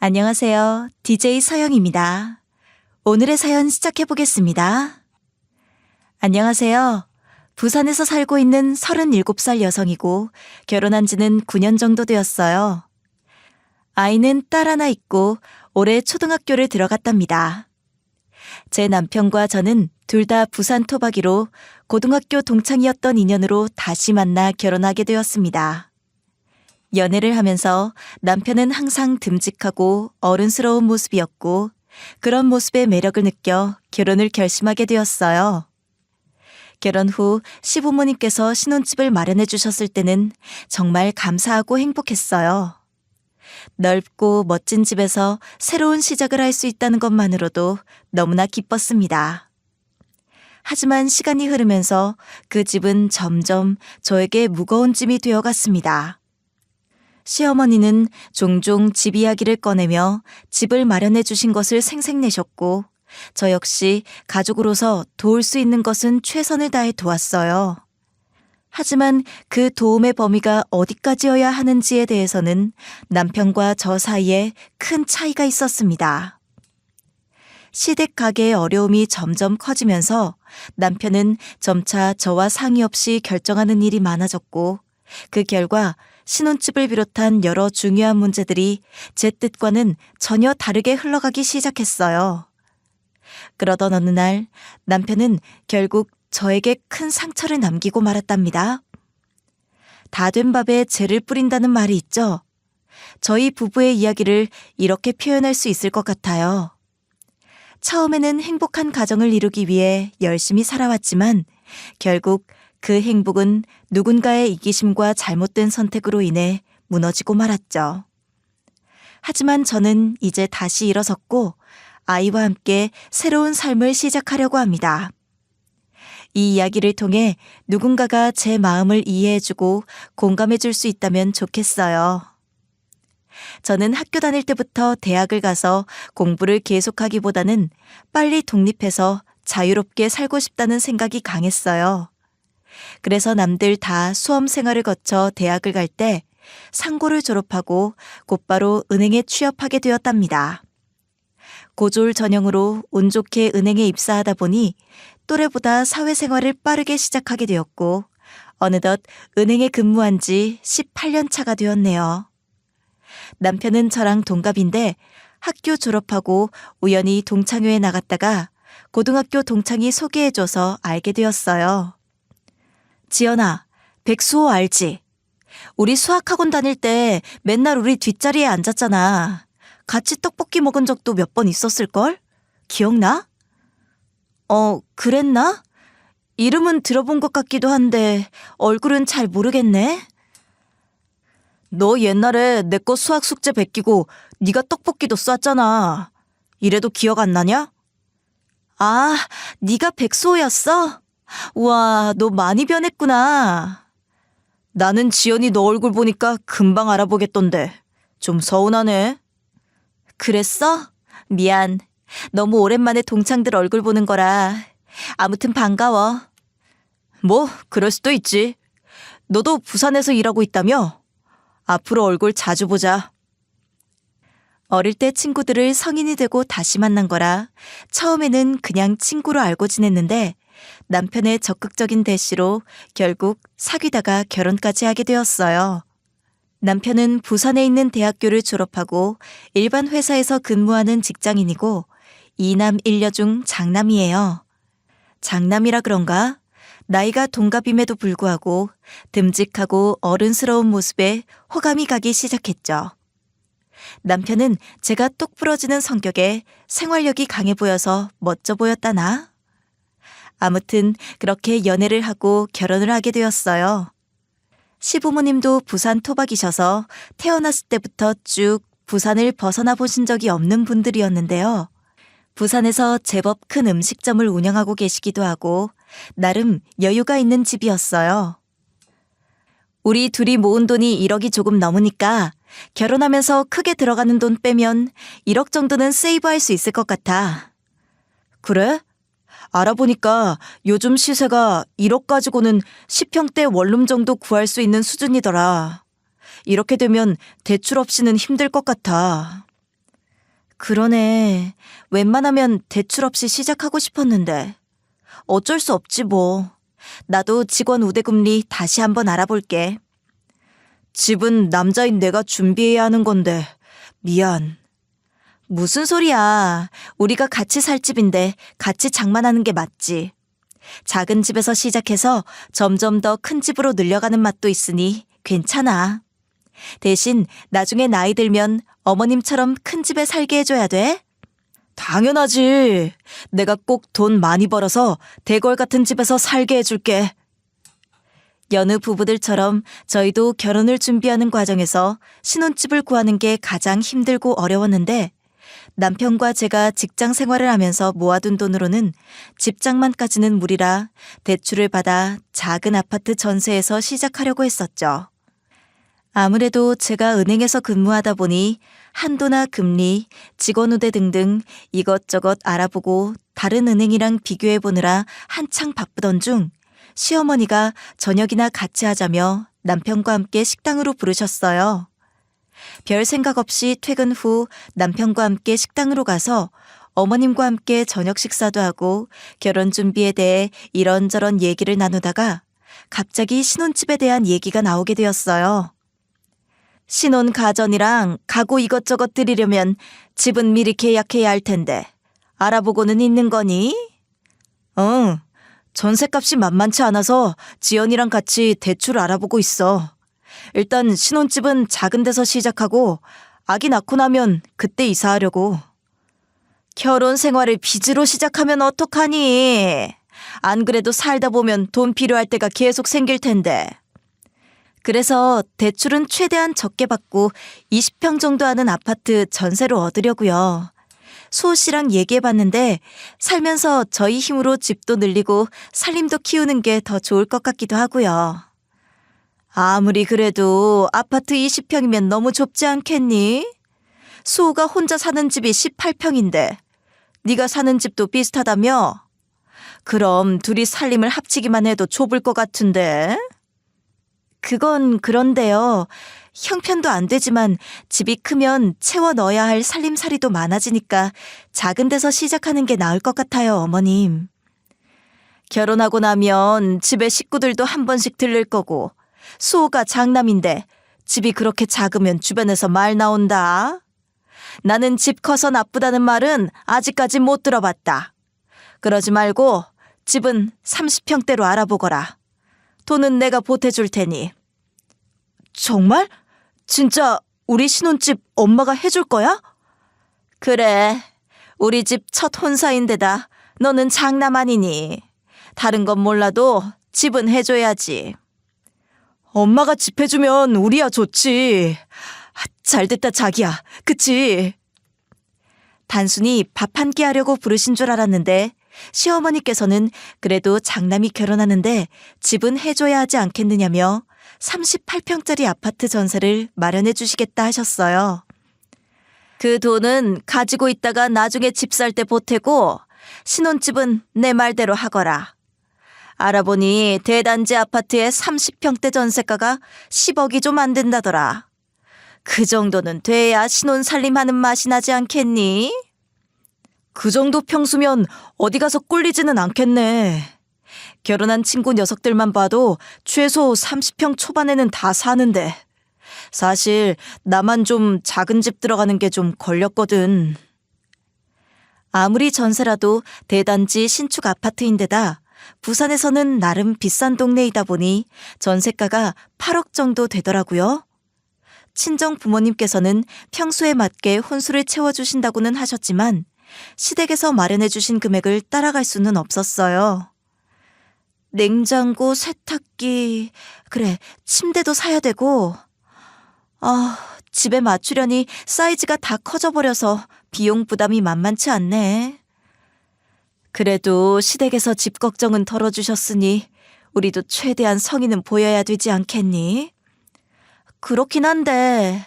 안녕하세요. DJ 서영입니다. 오늘의 사연 시작해 보겠습니다. 안녕하세요. 부산에서 살고 있는 37살 여성이고 결혼한 지는 9년 정도 되었어요. 아이는 딸 하나 있고 올해 초등학교를 들어갔답니다. 제 남편과 저는 둘 다 부산 토박이로 고등학교 동창이었던 인연으로 다시 만나 결혼하게 되었습니다. 연애를 하면서 남편은 항상 듬직하고 어른스러운 모습이었고 그런 모습의 매력을 느껴 결혼을 결심하게 되었어요. 결혼 후 시부모님께서 신혼집을 마련해 주셨을 때는 정말 감사하고 행복했어요. 넓고 멋진 집에서 새로운 시작을 할 수 있다는 것만으로도 너무나 기뻤습니다. 하지만 시간이 흐르면서 그 집은 점점 저에게 무거운 짐이 되어갔습니다. 시어머니는 종종 집 이야기를 꺼내며 집을 마련해 주신 것을 생색내셨고 저 역시 가족으로서 도울 수 있는 것은 최선을 다해 도왔어요. 하지만 그 도움의 범위가 어디까지여야 하는지에 대해서는 남편과 저 사이에 큰 차이가 있었습니다. 시댁 가게의 어려움이 점점 커지면서 남편은 점차 저와 상의 없이 결정하는 일이 많아졌고 그 결과 신혼집을 비롯한 여러 중요한 문제들이 제 뜻과는 전혀 다르게 흘러가기 시작했어요. 그러던 어느 날 남편은 결국 저에게 큰 상처를 남기고 말았답니다. 다 된 밥에 재를 뿌린다는 말이 있죠. 저희 부부의 이야기를 이렇게 표현할 수 있을 것 같아요. 처음에는 행복한 가정을 이루기 위해 열심히 살아왔지만 결국 그 행복은 누군가의 이기심과 잘못된 선택으로 인해 무너지고 말았죠. 하지만 저는 이제 다시 일어섰고 아이와 함께 새로운 삶을 시작하려고 합니다. 이 이야기를 통해 누군가가 제 마음을 이해해주고 공감해줄 수 있다면 좋겠어요. 저는 학교 다닐 때부터 대학을 가서 공부를 계속하기보다는 빨리 독립해서 자유롭게 살고 싶다는 생각이 강했어요. 그래서 남들 다 수험 생활을 거쳐 대학을 갈 때 상고를 졸업하고 곧바로 은행에 취업하게 되었답니다. 고졸 전형으로 운 좋게 은행에 입사하다 보니 또래보다 사회생활을 빠르게 시작하게 되었고 어느덧 은행에 근무한 지 18년 차가 되었네요. 남편은 저랑 동갑인데 학교 졸업하고 우연히 동창회에 나갔다가 고등학교 동창이 소개해줘서 알게 되었어요. 지연아, 백수호 알지? 우리 수학학원 다닐 때 맨날 우리 뒷자리에 앉았잖아. 같이 떡볶이 먹은 적도 몇 번 있었을걸? 기억나? 그랬나? 이름은 들어본 것 같기도 한데 얼굴은 잘 모르겠네. 너 옛날에 내 거 수학 숙제 베끼고 네가 떡볶이도 쐈잖아. 이래도 기억 안 나냐? 아, 네가 백수호였어? 우와, 너 많이 변했구나. 나는 지연이 너 얼굴 보니까 금방 알아보겠던데. 좀 서운하네. 그랬어? 미안. 너무 오랜만에 동창들 얼굴 보는 거라. 아무튼 반가워. 뭐, 그럴 수도 있지. 너도 부산에서 일하고 있다며? 앞으로 얼굴 자주 보자. 어릴 때 친구들을 성인이 되고 다시 만난 거라 처음에는 그냥 친구로 알고 지냈는데 남편의 적극적인 대시로 결국 사귀다가 결혼까지 하게 되었어요. 남편은 부산에 있는 대학교를 졸업하고 일반 회사에서 근무하는 직장인이고 2남 1녀 중 장남이에요. 장남이라 그런가? 나이가 동갑임에도 불구하고 듬직하고 어른스러운 모습에 호감이 가기 시작했죠. 남편은 제가 똑 부러지는 성격에 생활력이 강해 보여서 멋져 보였다나? 아무튼 그렇게 연애를 하고 결혼을 하게 되었어요. 시부모님도 부산 토박이셔서 태어났을 때부터 쭉 부산을 벗어나 보신 적이 없는 분들이었는데요. 부산에서 제법 큰 음식점을 운영하고 계시기도 하고 나름 여유가 있는 집이었어요. 우리 둘이 모은 돈이 1억이 조금 넘으니까 결혼하면서 크게 들어가는 돈 빼면 1억 정도는 세이브할 수 있을 것 같아. 그래? 알아보니까 요즘 시세가 1억 가지고는 10평대 원룸 정도 구할 수 있는 수준이더라. 이렇게 되면 대출 없이는 힘들 것 같아. 그러네. 웬만하면 대출 없이 시작하고 싶었는데. 어쩔 수 없지 뭐. 나도 직원 우대금리 다시 한번 알아볼게. 집은 남자인 내가 준비해야 하는 건데 미안. 무슨 소리야. 우리가 같이 살 집인데 같이 장만하는 게 맞지. 작은 집에서 시작해서 점점 더 큰 집으로 늘려가는 맛도 있으니 괜찮아. 대신 나중에 나이 들면 어머님처럼 큰 집에 살게 해줘야 돼? 당연하지. 내가 꼭 돈 많이 벌어서 대궐 같은 집에서 살게 해줄게. 여느 부부들처럼 저희도 결혼을 준비하는 과정에서 신혼집을 구하는 게 가장 힘들고 어려웠는데 남편과 제가 직장 생활을 하면서 모아둔 돈으로는 집장만까지는 무리라 대출을 받아 작은 아파트 전세에서 시작하려고 했었죠. 아무래도 제가 은행에서 근무하다 보니 한도나 금리, 직원 우대 등등 이것저것 알아보고 다른 은행이랑 비교해보느라 한창 바쁘던 중 시어머니가 저녁이나 같이 하자며 남편과 함께 식당으로 부르셨어요. 별 생각 없이 퇴근 후 남편과 함께 식당으로 가서 어머님과 함께 저녁 식사도 하고 결혼 준비에 대해 이런저런 얘기를 나누다가 갑자기 신혼집에 대한 얘기가 나오게 되었어요. 신혼 가전이랑 가구 이것저것 드리려면 집은 미리 계약해야 할 텐데 알아보고는 있는 거니? 응, 전셋값이 만만치 않아서 지연이랑 같이 대출 알아보고 있어. 일단 신혼집은 작은 데서 시작하고 아기 낳고 나면 그때 이사하려고. 결혼 생활을 빚으로 시작하면 어떡하니? 안 그래도 살다 보면 돈 필요할 때가 계속 생길 텐데. 그래서 대출은 최대한 적게 받고 20평 정도 하는 아파트 전세로 얻으려고요. 수호 씨랑 얘기해봤는데 살면서 저희 힘으로 집도 늘리고 살림도 키우는 게 더 좋을 것 같기도 하고요. 아무리 그래도 아파트 20평이면 너무 좁지 않겠니? 수호가 혼자 사는 집이 18평인데 네가 사는 집도 비슷하다며? 그럼 둘이 살림을 합치기만 해도 좁을 것 같은데? 그건 그런데요. 형편도 안 되지만 집이 크면 채워 넣어야 할 살림살이도 많아지니까 작은 데서 시작하는 게 나을 것 같아요, 어머님. 결혼하고 나면 집에 식구들도 한 번씩 들릴 거고 수호가 장남인데 집이 그렇게 작으면 주변에서 말 나온다. 나는 집 커서 나쁘다는 말은 아직까지 못 들어봤다. 그러지 말고 집은 30평대로 알아보거라. 돈은 내가 보태줄 테니. 정말? 진짜 우리 신혼집 엄마가 해줄 거야? 그래. 우리 집 첫 혼사인데다 너는 장남 아니니. 다른 건 몰라도 집은 해줘야지. 엄마가 집 해주면 우리야 좋지. 잘됐다 자기야. 그치? 단순히 밥 한 끼 하려고 부르신 줄 알았는데 시어머니께서는 그래도 장남이 결혼하는데 집은 해줘야 하지 않겠느냐며 38평짜리 아파트 전세를 마련해 주시겠다 하셨어요. 그 돈은 가지고 있다가 나중에 집 살 때 보태고 신혼집은 내 말대로 하거라. 알아보니 대단지 아파트의 30평대 전세가가 10억이 좀 안 된다더라. 그 정도는 돼야 신혼 살림하는 맛이 나지 않겠니? 그 정도 평수면 어디 가서 꿀리지는 않겠네. 결혼한 친구 녀석들만 봐도 최소 30평 초반에는 다 사는데 사실 나만 좀 작은 집 들어가는 게 좀 걸렸거든. 아무리 전세라도 대단지 신축 아파트인데다 부산에서는 나름 비싼 동네이다 보니 전세가가 8억 정도 되더라고요. 친정 부모님께서는 평수에 맞게 혼수를 채워주신다고는 하셨지만 시댁에서 마련해 주신 금액을 따라갈 수는 없었어요. 냉장고, 세탁기, 그래 침대도 사야 되고 집에 맞추려니 사이즈가 다 커져버려서 비용 부담이 만만치 않네. 그래도 시댁에서 집 걱정은 덜어주셨으니 우리도 최대한 성의는 보여야 되지 않겠니? 그렇긴 한데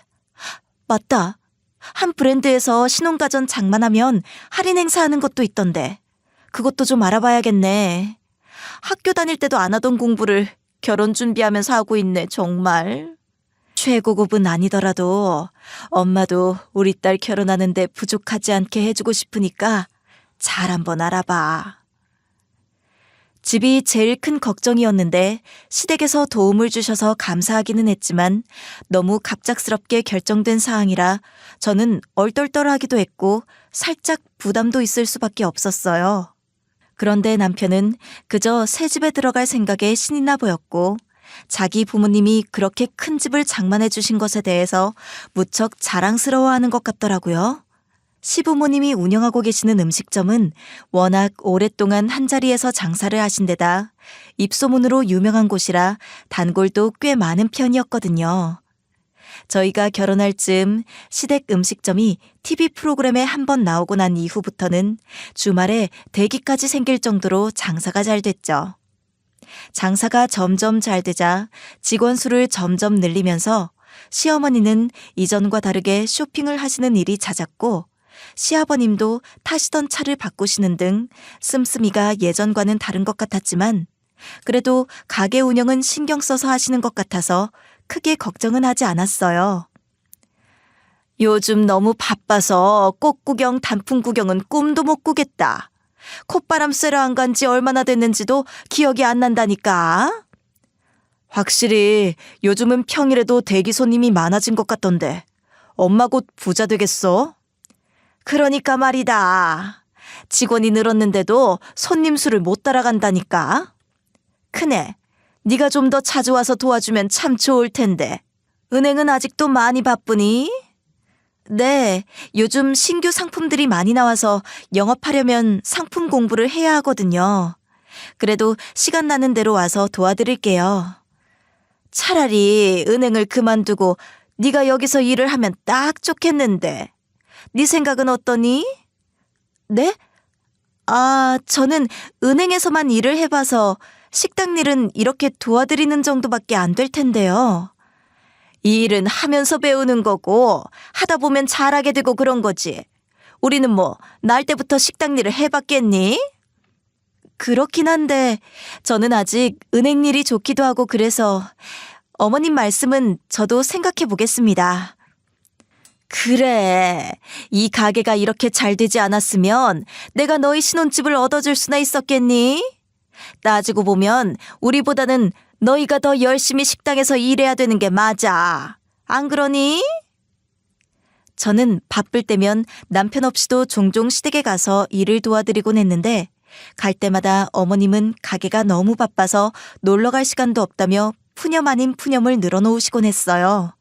맞다. 한 브랜드에서 신혼가전 장만하면 할인 행사하는 것도 있던데 그것도 좀 알아봐야겠네. 학교 다닐 때도 안 하던 공부를 결혼 준비하면서 하고 있네 정말. 최고급은 아니더라도 엄마도 우리 딸 결혼하는데 부족하지 않게 해주고 싶으니까 잘 한번 알아봐. 집이 제일 큰 걱정이었는데 시댁에서 도움을 주셔서 감사하기는 했지만 너무 갑작스럽게 결정된 사항이라 저는 얼떨떨하기도 했고 살짝 부담도 있을 수밖에 없었어요. 그런데 남편은 그저 새 집에 들어갈 생각에 신이 나 보였고 자기 부모님이 그렇게 큰 집을 장만해 주신 것에 대해서 무척 자랑스러워하는 것 같더라고요. 시부모님이 운영하고 계시는 음식점은 워낙 오랫동안 한자리에서 장사를 하신 데다 입소문으로 유명한 곳이라 단골도 꽤 많은 편이었거든요. 저희가 결혼할 즈음 시댁 음식점이 TV 프로그램에 한번 나오고 난 이후부터는 주말에 대기까지 생길 정도로 장사가 잘 됐죠. 장사가 점점 잘 되자 직원 수를 점점 늘리면서 시어머니는 이전과 다르게 쇼핑을 하시는 일이 잦았고 시아버님도 타시던 차를 바꾸시는 등 씀씀이가 예전과는 다른 것 같았지만 그래도 가게 운영은 신경 써서 하시는 것 같아서 크게 걱정은 하지 않았어요. 요즘 너무 바빠서 꽃 구경, 단풍 구경은 꿈도 못 꾸겠다. 콧바람 쐬러 안 간 지 얼마나 됐는지도 기억이 안 난다니까. 확실히 요즘은 평일에도 대기 손님이 많아진 것 같던데 엄마 곧 부자 되겠어? 그러니까 말이다. 직원이 늘었는데도 손님 수를 못 따라간다니까. 큰애, 네가 좀 더 자주 와서 도와주면 참 좋을 텐데. 은행은 아직도 많이 바쁘니? 네, 요즘 신규 상품들이 많이 나와서 영업하려면 상품 공부를 해야 하거든요. 그래도 시간 나는 대로 와서 도와드릴게요. 차라리 은행을 그만두고 네가 여기서 일을 하면 딱 좋겠는데. 네 생각은 어떠니? 네? 저는 은행에서만 일을 해봐서 식당 일은 이렇게 도와드리는 정도밖에 안 될 텐데요. 이 일은 하면서 배우는 거고 하다 보면 잘하게 되고 그런 거지. 우리는 뭐 날 때부터 식당 일을 해봤겠니? 그렇긴 한데 저는 아직 은행 일이 좋기도 하고 그래서 어머님 말씀은 저도 생각해 보겠습니다. 그래, 이 가게가 이렇게 잘 되지 않았으면 내가 너희 신혼집을 얻어줄 수나 있었겠니? 따지고 보면 우리보다는 너희가 더 열심히 식당에서 일해야 되는 게 맞아. 안 그러니? 저는 바쁠 때면 남편 없이도 종종 시댁에 가서 일을 도와드리곤 했는데 갈 때마다 어머님은 가게가 너무 바빠서 놀러 갈 시간도 없다며 푸념 아닌 푸념을 늘어놓으시곤 했어요.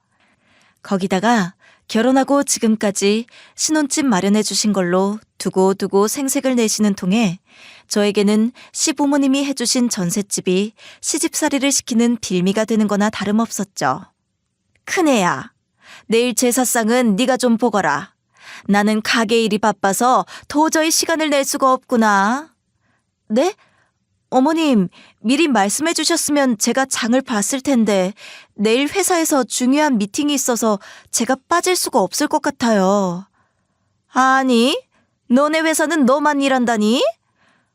거기다가 결혼하고 지금까지 신혼집 마련해 주신 걸로 두고두고 생색을 내시는 통에 저에게는 시부모님이 해주신 전셋집이 시집살이를 시키는 빌미가 되는 거나 다름없었죠. 큰애야, 내일 제사상은 네가 좀 보거라. 나는 가게 일이 바빠서 도저히 시간을 낼 수가 없구나. 네? 어머님, 미리 말씀해 주셨으면 제가 장을 봤을 텐데 내일 회사에서 중요한 미팅이 있어서 제가 빠질 수가 없을 것 같아요. 아니, 너네 회사는 너만 일한다니?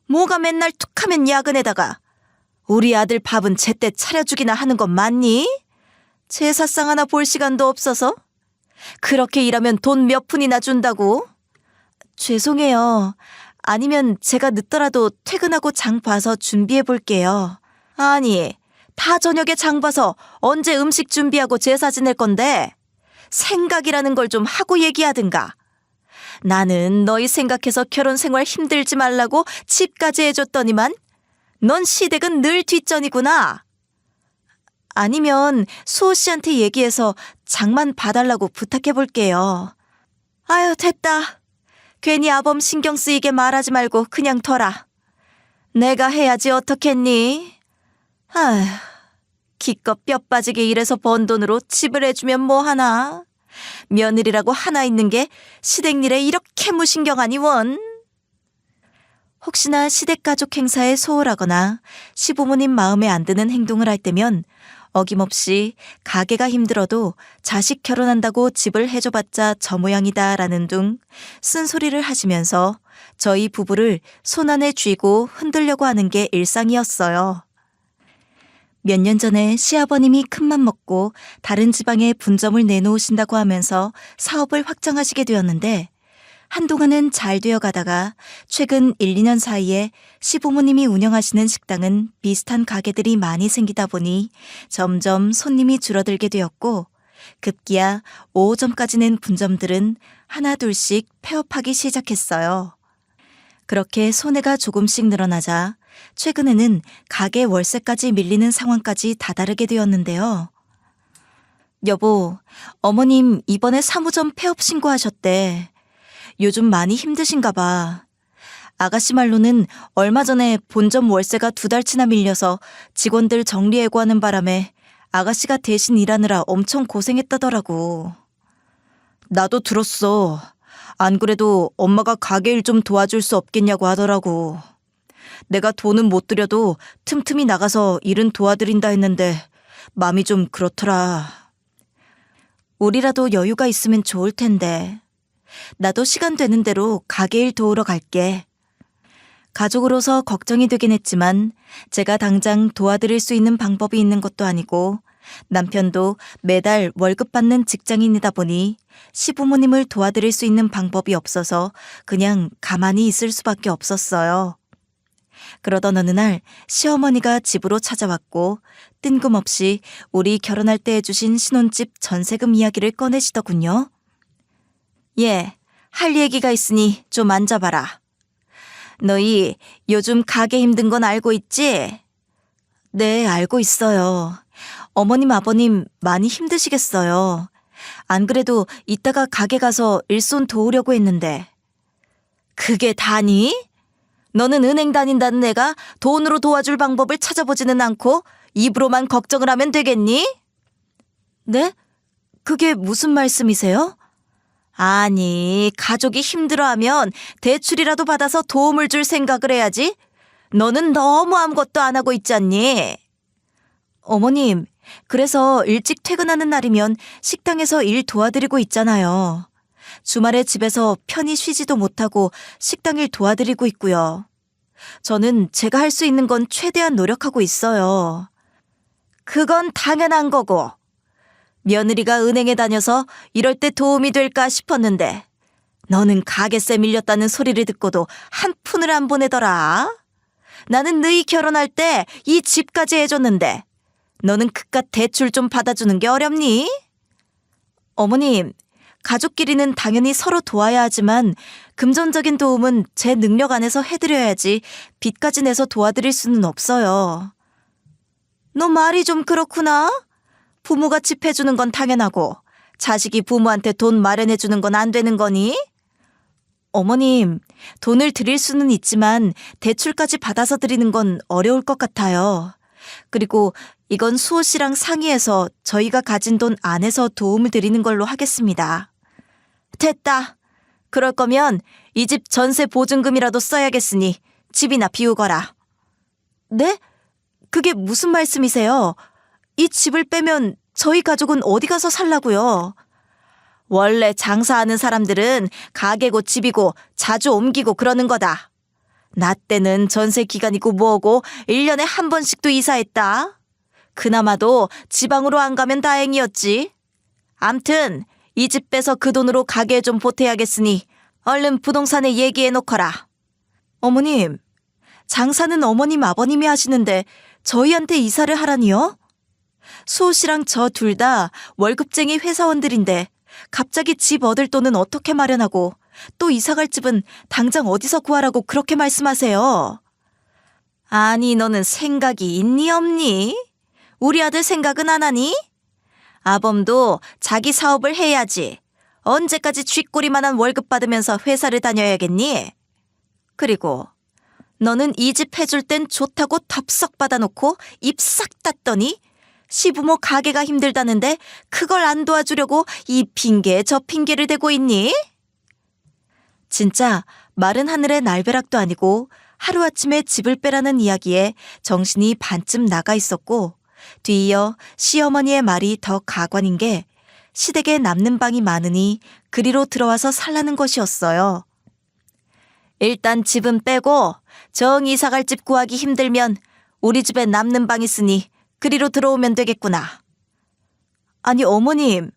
뭐가 맨날 툭하면 야근에다가 우리 아들 밥은 제때 차려주기나 하는 건 맞니? 제사상 하나 볼 시간도 없어서? 그렇게 일하면 돈 몇 푼이나 준다고? 죄송해요. 아니면 제가 늦더라도 퇴근하고 장 봐서 준비해 볼게요. 아니, 다 저녁에 장 봐서 언제 음식 준비하고 제사 지낼 건데? 생각이라는 걸 좀 하고 얘기하든가. 나는 너희 생각해서 결혼 생활 힘들지 말라고 집까지 해줬더니만 넌 시댁은 늘 뒷전이구나. 아니면 수호 씨한테 얘기해서 장만 봐달라고 부탁해 볼게요. 아유, 됐다. 괜히 아범 신경 쓰이게 말하지 말고 그냥 둬라. 내가 해야지 어떻겠니? 아휴, 기껏 뼈 빠지게 일해서 번 돈으로 집을 해주면 뭐하나. 며느리라고 하나 있는 게 시댁일에 이렇게 무신경하니 원. 혹시나 시댁가족 행사에 소홀하거나 시부모님 마음에 안 드는 행동을 할 때면 어김없이 가게가 힘들어도 자식 결혼한다고 집을 해줘봤자 저 모양이다 라는 둥 쓴소리를 하시면서 저희 부부를 손안에 쥐고 흔들려고 하는 게 일상이었어요. 몇 년 전에 시아버님이 큰맘 먹고 다른 지방에 분점을 내놓으신다고 하면서 사업을 확장하시게 되었는데 한동안은 잘 되어 가다가 최근 1, 2년 사이에 시부모님이 운영하시는 식당은 비슷한 가게들이 많이 생기다 보니 점점 손님이 줄어들게 되었고 급기야 5호점까지 낸 분점들은 하나 둘씩 폐업하기 시작했어요. 그렇게 손해가 조금씩 늘어나자 최근에는 가게 월세까지 밀리는 상황까지 다다르게 되었는데요. 여보, 어머님 이번에 사무점 폐업 신고하셨대. 요즘 많이 힘드신가 봐. 아가씨 말로는 얼마 전에 본점 월세가 2달치나 밀려서 직원들 정리해고하는 바람에 아가씨가 대신 일하느라 엄청 고생했다더라고. 나도 들었어. 안 그래도 엄마가 가게 일 좀 도와줄 수 없겠냐고 하더라고. 내가 돈은 못 들여도 틈틈이 나가서 일은 도와드린다 했는데 마음이 좀 그렇더라. 우리라도 여유가 있으면 좋을 텐데. 나도 시간 되는 대로 가게 일 도우러 갈게. 가족으로서 걱정이 되긴 했지만 제가 당장 도와드릴 수 있는 방법이 있는 것도 아니고 남편도 매달 월급 받는 직장인이다 보니 시부모님을 도와드릴 수 있는 방법이 없어서 그냥 가만히 있을 수밖에 없었어요. 그러던 어느 날 시어머니가 집으로 찾아왔고 뜬금없이 우리 결혼할 때 해주신 신혼집 전세금 이야기를 꺼내시더군요. 예, 할 얘기가 있으니 좀 앉아봐라. 너희 요즘 가게 힘든 건 알고 있지? 네, 알고 있어요. 어머님, 아버님 많이 힘드시겠어요. 안 그래도 이따가 가게 가서 일손 도우려고 했는데. 그게 다니? 너는 은행 다닌다는 애가 돈으로 도와줄 방법을 찾아보지는 않고 입으로만 걱정을 하면 되겠니? 네? 그게 무슨 말씀이세요? 아니, 가족이 힘들어하면 대출이라도 받아서 도움을 줄 생각을 해야지. 너는 너무 아무것도 안 하고 있잖니. 어머님, 그래서 일찍 퇴근하는 날이면 식당에서 일 도와드리고 있잖아요. 주말에 집에서 편히 쉬지도 못하고 식당 일 도와드리고 있고요. 저는 제가 할 수 있는 건 최대한 노력하고 있어요. 그건 당연한 거고. 며느리가 은행에 다녀서 이럴 때 도움이 될까 싶었는데 너는 가게세 밀렸다는 소리를 듣고도 한 푼을 안 보내더라. 나는 너희 결혼할 때 이 집까지 해줬는데 너는 그깟 대출 좀 받아주는 게 어렵니? 어머님, 가족끼리는 당연히 서로 도와야 하지만 금전적인 도움은 제 능력 안에서 해드려야지 빚까지 내서 도와드릴 수는 없어요. 너 말이 좀 그렇구나. 부모가 집 해주는 건 당연하고 자식이 부모한테 돈 마련해주는 건 안 되는 거니? 어머님, 돈을 드릴 수는 있지만 대출까지 받아서 드리는 건 어려울 것 같아요. 그리고 이건 수호 씨랑 상의해서 저희가 가진 돈 안에서 도움을 드리는 걸로 하겠습니다. 됐다. 그럴 거면 이 집 전세 보증금이라도 써야겠으니 집이나 비우거라. 네? 그게 무슨 말씀이세요? 이 집을 빼면 저희 가족은 어디 가서 살라고요? 원래 장사하는 사람들은 가게고 집이고 자주 옮기고 그러는 거다. 나 때는 전세 기간이고 뭐고 1년에 한 번씩도 이사했다. 그나마도 지방으로 안 가면 다행이었지. 암튼 이 집 빼서 그 돈으로 가게에 좀 보태야겠으니 얼른 부동산에 얘기해놓거라. 어머님, 장사는 어머님 아버님이 하시는데 저희한테 이사를 하라니요? 수호 씨랑 저 둘 다 월급쟁이 회사원들인데 갑자기 집 얻을 돈은 어떻게 마련하고 또 이사갈 집은 당장 어디서 구하라고 그렇게 말씀하세요? 아니, 너는 생각이 있니 없니? 우리 아들 생각은 안 하니? 아범도 자기 사업을 해야지. 언제까지 쥐꼬리만한 월급 받으면서 회사를 다녀야겠니? 그리고 너는 이 집 해줄 땐 좋다고 덥석 받아놓고 입 싹 닫더니 시부모 가게가 힘들다는데 그걸 안 도와주려고 이 핑계 저 핑계를 대고 있니? 진짜 마른 하늘의 날벼락도 아니고 하루아침에 집을 빼라는 이야기에 정신이 반쯤 나가 있었고 뒤이어 시어머니의 말이 더 가관인 게 시댁에 남는 방이 많으니 그리로 들어와서 살라는 것이었어요. 일단 집은 빼고 정 이사갈 집 구하기 힘들면 우리 집에 남는 방 있으니 그리로 들어오면 되겠구나. 아니 어머님,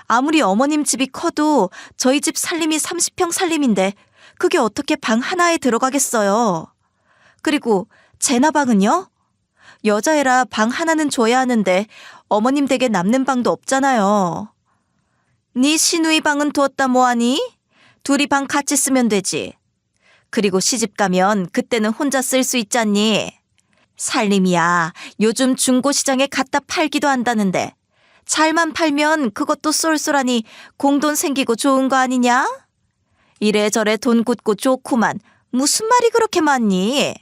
아무리 어머님 집이 커도 저희 집 살림이 30평 살림인데 그게 어떻게 방 하나에 들어가겠어요. 그리고 제나 방은요? 여자애라 방 하나는 줘야 하는데 어머님 댁에 남는 방도 없잖아요. 네 시누이 방은 두었다 뭐하니? 둘이 방 같이 쓰면 되지. 그리고 시집 가면 그때는 혼자 쓸 수 있잖니. 살림이야 요즘 중고시장에 갖다 팔기도 한다는데 잘만 팔면 그것도 쏠쏠하니 공돈 생기고 좋은 거 아니냐? 이래저래 돈 굳고 좋구만. 무슨 말이 그렇게 많니?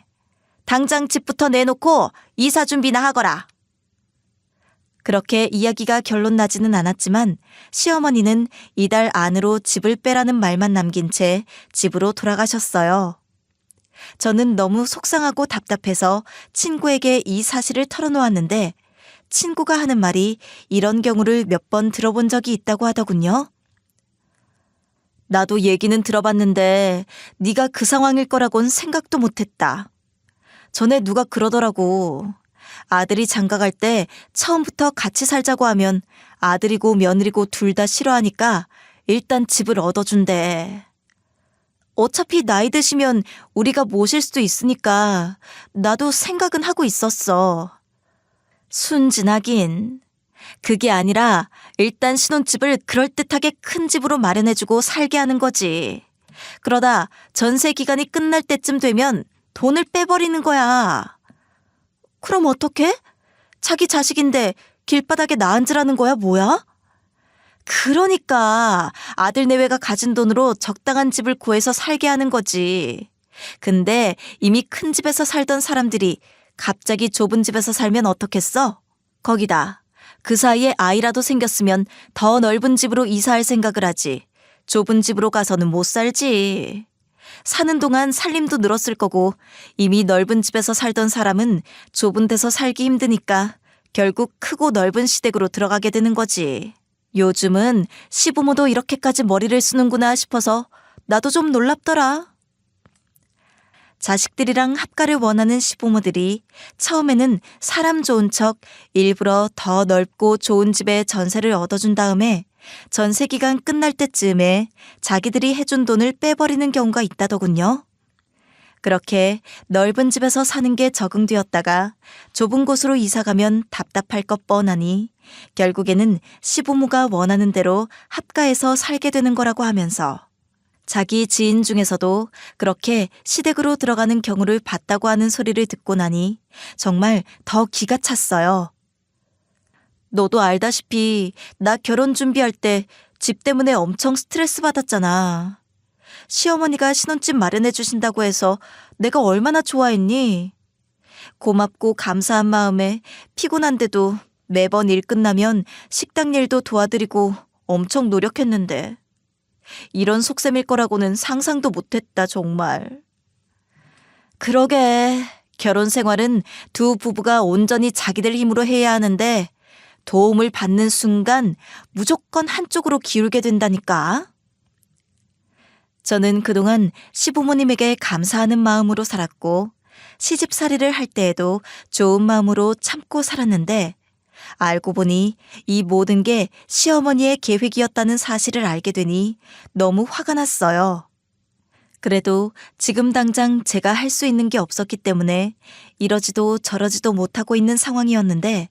당장 집부터 내놓고 이사 준비나 하거라. 그렇게 이야기가 결론 나지는 않았지만 시어머니는 이달 안으로 집을 빼라는 말만 남긴 채 집으로 돌아가셨어요. 저는 너무 속상하고 답답해서 친구에게 이 사실을 털어놓았는데 친구가 하는 말이 이런 경우를 몇 번 들어본 적이 있다고 하더군요. 나도 얘기는 들어봤는데 네가 그 상황일 거라곤 생각도 못했다. 전에 누가 그러더라고. 아들이 장가갈 때 처음부터 같이 살자고 하면 아들이고 며느리고 둘 다 싫어하니까 일단 집을 얻어준대. 어차피 나이 드시면 우리가 모실 수도 있으니까 나도 생각은 하고 있었어. 순진하긴. 그게 아니라 일단 신혼집을 그럴듯하게 큰 집으로 마련해주고 살게 하는 거지. 그러다 전세 기간이 끝날 때쯤 되면 돈을 빼버리는 거야. 그럼 어떡해? 자기 자식인데 길바닥에 나앉으라는 거야 뭐야? 그러니까 아들 내외가 가진 돈으로 적당한 집을 구해서 살게 하는 거지. 근데 이미 큰 집에서 살던 사람들이 갑자기 좁은 집에서 살면 어떻겠어? 거기다 그 사이에 아이라도 생겼으면 더 넓은 집으로 이사할 생각을 하지. 좁은 집으로 가서는 못 살지. 사는 동안 살림도 늘었을 거고 이미 넓은 집에서 살던 사람은 좁은 데서 살기 힘드니까 결국 크고 넓은 시댁으로 들어가게 되는 거지. 요즘은 시부모도 이렇게까지 머리를 쓰는구나 싶어서 나도 좀 놀랍더라. 자식들이랑 합가를 원하는 시부모들이 처음에는 사람 좋은 척 일부러 더 넓고 좋은 집에 전세를 얻어준 다음에 전세 기간 끝날 때쯤에 자기들이 해준 돈을 빼버리는 경우가 있다더군요. 그렇게 넓은 집에서 사는 게 적응되었다가 좁은 곳으로 이사가면 답답할 것 뻔하니 결국에는 시부모가 원하는 대로 합가해서 살게 되는 거라고 하면서 자기 지인 중에서도 그렇게 시댁으로 들어가는 경우를 봤다고 하는 소리를 듣고 나니 정말 더 기가 찼어요. 너도 알다시피 나 결혼 준비할 때 집 때문에 엄청 스트레스 받았잖아. 시어머니가 신혼집 마련해 주신다고 해서 내가 얼마나 좋아했니? 고맙고 감사한 마음에 피곤한데도 매번 일 끝나면 식당 일도 도와드리고 엄청 노력했는데 이런 속셈일 거라고는 상상도 못했다 정말. 그러게 결혼 생활은 두 부부가 온전히 자기들 힘으로 해야 하는데 도움을 받는 순간 무조건 한쪽으로 기울게 된다니까. 저는 그동안 시부모님에게 감사하는 마음으로 살았고 시집살이를 할 때에도 좋은 마음으로 참고 살았는데 알고 보니 이 모든 게 시어머니의 계획이었다는 사실을 알게 되니 너무 화가 났어요. 그래도 지금 당장 제가 할 수 있는 게 없었기 때문에 이러지도 저러지도 못하고 있는 상황이었는데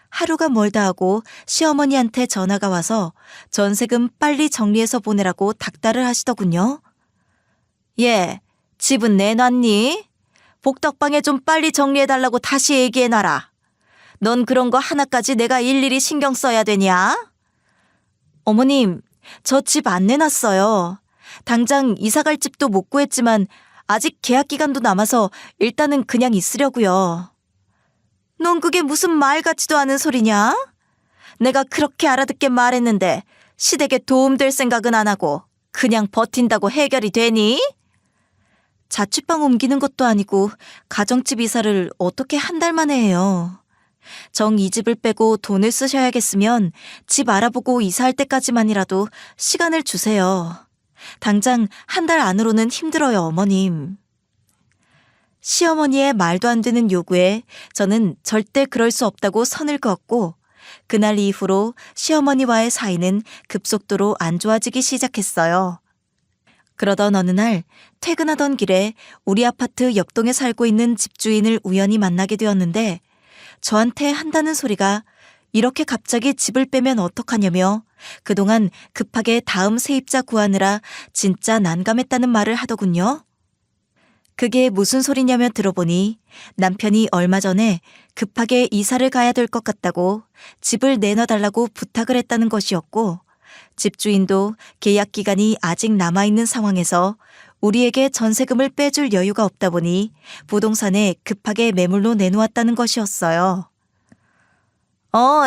하루가 멀다 하고 시어머니한테 전화가 와서 전세금 빨리 정리해서 보내라고 닥달을 하시더군요. 예, 집은 내놨니? 복덕방에 좀 빨리 정리해달라고 다시 얘기해놔라. 넌 그런 거 하나까지 내가 일일이 신경 써야 되냐? 어머님, 저 집 안 내놨어요. 당장 이사갈 집도 못 구했지만 아직 계약 기간도 남아서 일단은 그냥 있으려고요. 넌 그게 무슨 말 같지도 않은 소리냐? 내가 그렇게 알아듣게 말했는데 시댁에 도움될 생각은 안 하고 그냥 버틴다고 해결이 되니? 자취방 옮기는 것도 아니고 가정집 이사를 어떻게 한 달 만에 해요. 정 이 집을 빼고 돈을 쓰셔야겠으면 집 알아보고 이사할 때까지만이라도 시간을 주세요. 당장 한 달 안으로는 힘들어요, 어머님. 시어머니의 말도 안 되는 요구에 저는 절대 그럴 수 없다고 선을 그었고 그날 이후로 시어머니와의 사이는 급속도로 안 좋아지기 시작했어요. 그러던 어느 날 퇴근하던 길에 우리 아파트 옆동에 살고 있는 집주인을 우연히 만나게 되었는데 저한테 한다는 소리가 이렇게 갑자기 집을 빼면 어떡하냐며 그동안 급하게 다음 세입자 구하느라 진짜 난감했다는 말을 하더군요. 그게 무슨 소리냐며 들어보니 남편이 얼마 전에 급하게 이사를 가야 될 것 같다고 집을 내놔달라고 부탁을 했다는 것이었고 집주인도 계약 기간이 아직 남아있는 상황에서 우리에게 전세금을 빼줄 여유가 없다 보니 부동산에 급하게 매물로 내놓았다는 것이었어요.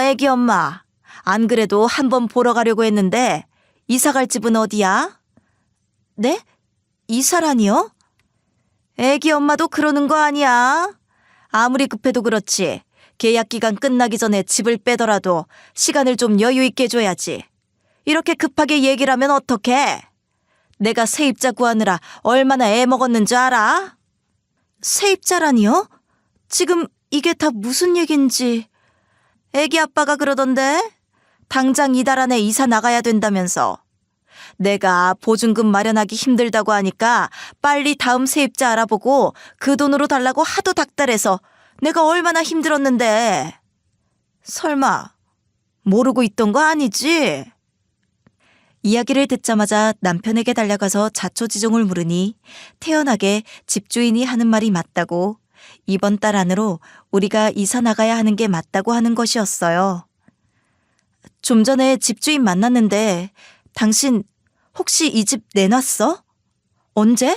애기 엄마. 안 그래도 한번 보러 가려고 했는데 이사 갈 집은 어디야? 네? 이사라니요? 애기 엄마도 그러는 거 아니야? 아무리 급해도 그렇지. 계약 기간 끝나기 전에 집을 빼더라도 시간을 좀 여유 있게 줘야지. 이렇게 급하게 얘기를 하면 어떡해? 내가 세입자 구하느라 얼마나 애먹었는 줄 알아? 세입자라니요? 지금 이게 다 무슨 얘긴지. 애기 아빠가 그러던데? 당장 이달 안에 이사 나가야 된다면서. 내가 보증금 마련하기 힘들다고 하니까 빨리 다음 세입자 알아보고 그 돈으로 달라고 하도 닥달해서 내가 얼마나 힘들었는데. 설마 모르고 있던 거 아니지? 이야기를 듣자마자 남편에게 달려가서 자초지종을 물으니 태연하게 집주인이 하는 말이 맞다고 이번 달 안으로 우리가 이사 나가야 하는 게 맞다고 하는 것이었어요. 좀 전에 집주인 만났는데 당신 혹시 이 집 내놨어? 언제?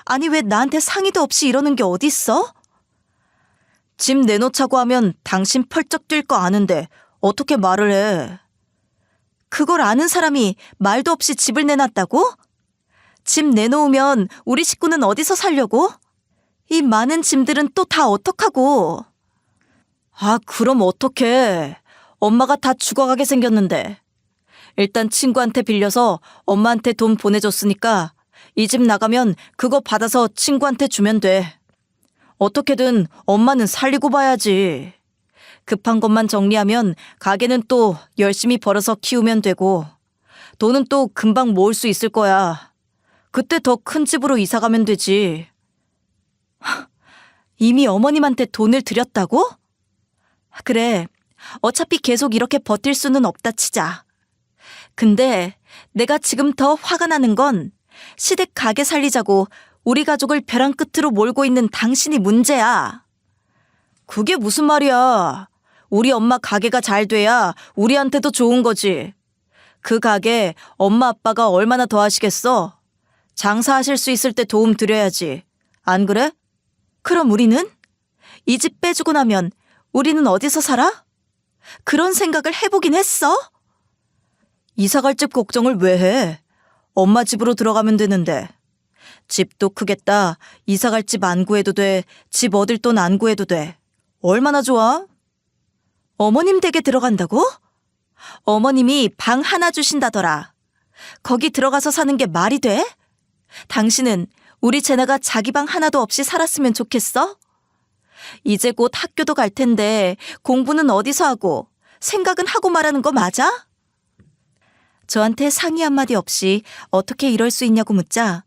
아니 왜 나한테 상의도 없이 이러는 게 어딨어? 집 내놓자고 하면 당신 펄쩍 뛸 거 아는데 어떻게 말을 해? 그걸 아는 사람이 말도 없이 집을 내놨다고? 집 내놓으면 우리 식구는 어디서 살려고? 이 많은 짐들은 또 다 어떡하고? 그럼 어떡해. 엄마가 다 죽어가게 생겼는데. 일단 친구한테 빌려서 엄마한테 돈 보내줬으니까 이 집 나가면 그거 받아서 친구한테 주면 돼. 어떻게든 엄마는 살리고 봐야지. 급한 것만 정리하면 가게는 또 열심히 벌어서 키우면 되고 돈은 또 금방 모을 수 있을 거야. 그때 더 큰 집으로 이사 가면 되지. 이미 어머님한테 돈을 드렸다고? 그래, 어차피 계속 이렇게 버틸 수는 없다 치자. 근데 내가 지금 더 화가 나는 건 시댁 가게 살리자고 우리 가족을 벼랑 끝으로 몰고 있는 당신이 문제야. 그게 무슨 말이야. 우리 엄마 가게가 잘 돼야 우리한테도 좋은 거지. 그 가게 엄마 아빠가 얼마나 더 하시겠어? 장사하실 수 있을 때 도움 드려야지. 안 그래? 그럼 우리는? 이 집 빼주고 나면 우리는 어디서 살아? 그런 생각을 해보긴 했어? 이사갈 집 걱정을 왜 해? 엄마 집으로 들어가면 되는데. 집도 크겠다. 이사갈 집 안 구해도 돼. 집 얻을 돈 안 구해도 돼. 얼마나 좋아? 어머님 댁에 들어간다고? 어머님이 방 하나 주신다더라. 거기 들어가서 사는 게 말이 돼? 당신은 우리 제나가 자기 방 하나도 없이 살았으면 좋겠어? 이제 곧 학교도 갈 텐데 공부는 어디서 하고 생각은 하고 말하는 거 맞아? 저한테 상의 한마디 없이 어떻게 이럴 수 있냐고 묻자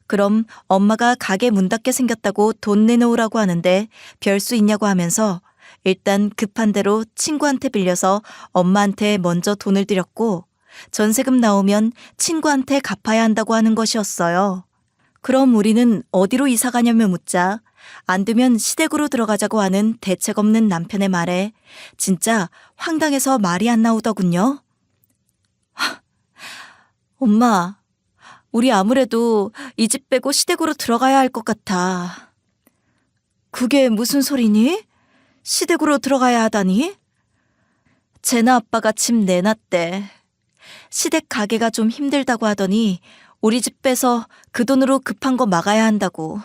그럼 엄마가 가게 문 닫게 생겼다고 돈 내놓으라고 하는데 별 수 있냐고 하면서 일단 급한 대로 친구한테 빌려서 엄마한테 먼저 돈을 드렸고 전세금 나오면 친구한테 갚아야 한다고 하는 것이었어요. 그럼 우리는 어디로 이사 가냐며 묻자 안 되면 시댁으로 들어가자고 하는 대책 없는 남편의 말에 진짜 황당해서 말이 안 나오더군요. 엄마, 우리 아무래도 이 집 빼고 시댁으로 들어가야 할 것 같아. 그게 무슨 소리니? 시댁으로 들어가야 하다니? 제나 아빠가 집 내놨대. 시댁 가게가 좀 힘들다고 하더니 우리 집 빼서 그 돈으로 급한 거 막아야 한다고.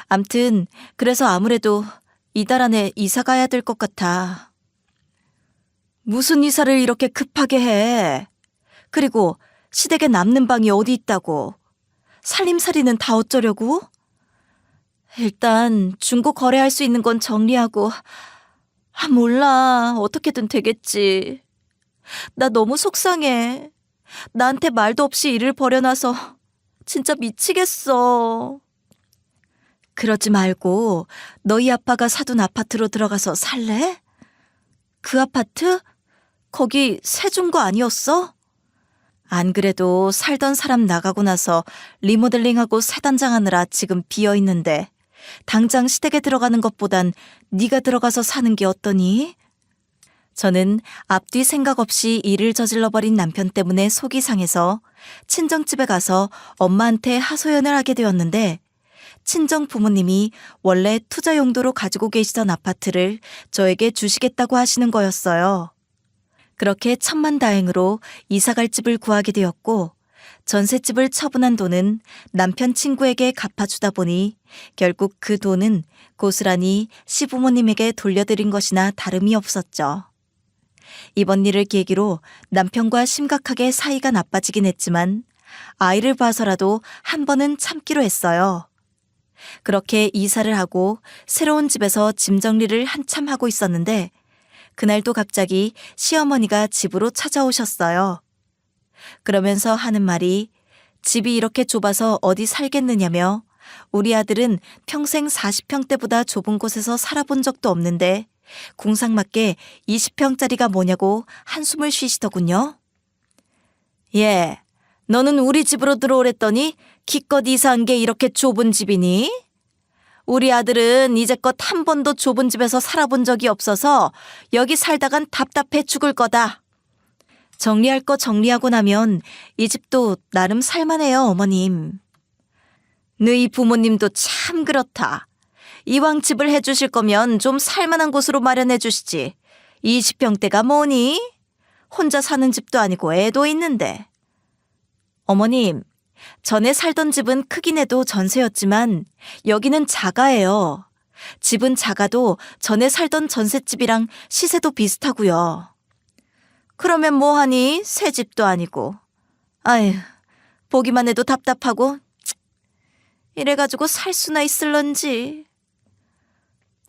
암튼 그래서 아무래도 이달 안에 이사 가야 될 것 같아. 무슨 이사를 이렇게 급하게 해? 그리고 시댁에 남는 방이 어디 있다고? 살림살이는 다 어쩌려고? 일단 중고 거래할 수 있는 건 정리하고, 몰라. 어떻게든 되겠지. 나 너무 속상해. 나한테 말도 없이 일을 벌여놔서 진짜 미치겠어. 그러지 말고 너희 아빠가 사둔 아파트로 들어가서 살래? 그 아파트? 거기 새 준 거 아니었어? 안 그래도 살던 사람 나가고 나서 리모델링하고 새 단장하느라 지금 비어있는데 당장 시댁에 들어가는 것보단 네가 들어가서 사는 게 어떠니? 저는 앞뒤 생각 없이 일을 저질러버린 남편 때문에 속이 상해서 친정집에 가서 엄마한테 하소연을 하게 되었는데 친정 부모님이 원래 투자 용도로 가지고 계시던 아파트를 저에게 주시겠다고 하시는 거였어요. 그렇게 천만다행으로 이사갈 집을 구하게 되었고 전셋집을 처분한 돈은 남편 친구에게 갚아주다 보니 결국 그 돈은 고스란히 시부모님에게 돌려드린 것이나 다름이 없었죠. 이번 일을 계기로 남편과 심각하게 사이가 나빠지긴 했지만 아이를 봐서라도 한 번은 참기로 했어요. 그렇게 이사를 하고 새로운 집에서 짐 정리를 한참 하고 있었는데 그날도 갑자기 시어머니가 집으로 찾아오셨어요. 그러면서 하는 말이 집이 이렇게 좁아서 어디 살겠느냐며 우리 아들은 평생 40평대보다 좁은 곳에서 살아본 적도 없는데 궁상맞게 20평짜리가 뭐냐고 한숨을 쉬시더군요. 예, 너는 우리 집으로 들어오랬더니 기껏 이사한 게 이렇게 좁은 집이니? 우리 아들은 이제껏 한 번도 좁은 집에서 살아본 적이 없어서 여기 살다간 답답해 죽을 거다. 정리할 거 정리하고 나면 이 집도 나름 살만해요, 어머님. 너희 부모님도 참 그렇다. 이왕 집을 해주실 거면 좀 살만한 곳으로 마련해 주시지. 20평대가 뭐니? 혼자 사는 집도 아니고 애도 있는데. 어머님, 전에 살던 집은 크긴 해도 전세였지만 여기는 자가예요. 집은 작아도 전에 살던 전셋집이랑 시세도 비슷하고요. 그러면 뭐하니? 새 집도 아니고. 아휴, 보기만 해도 답답하고. 이래가지고 살 수나 있을런지.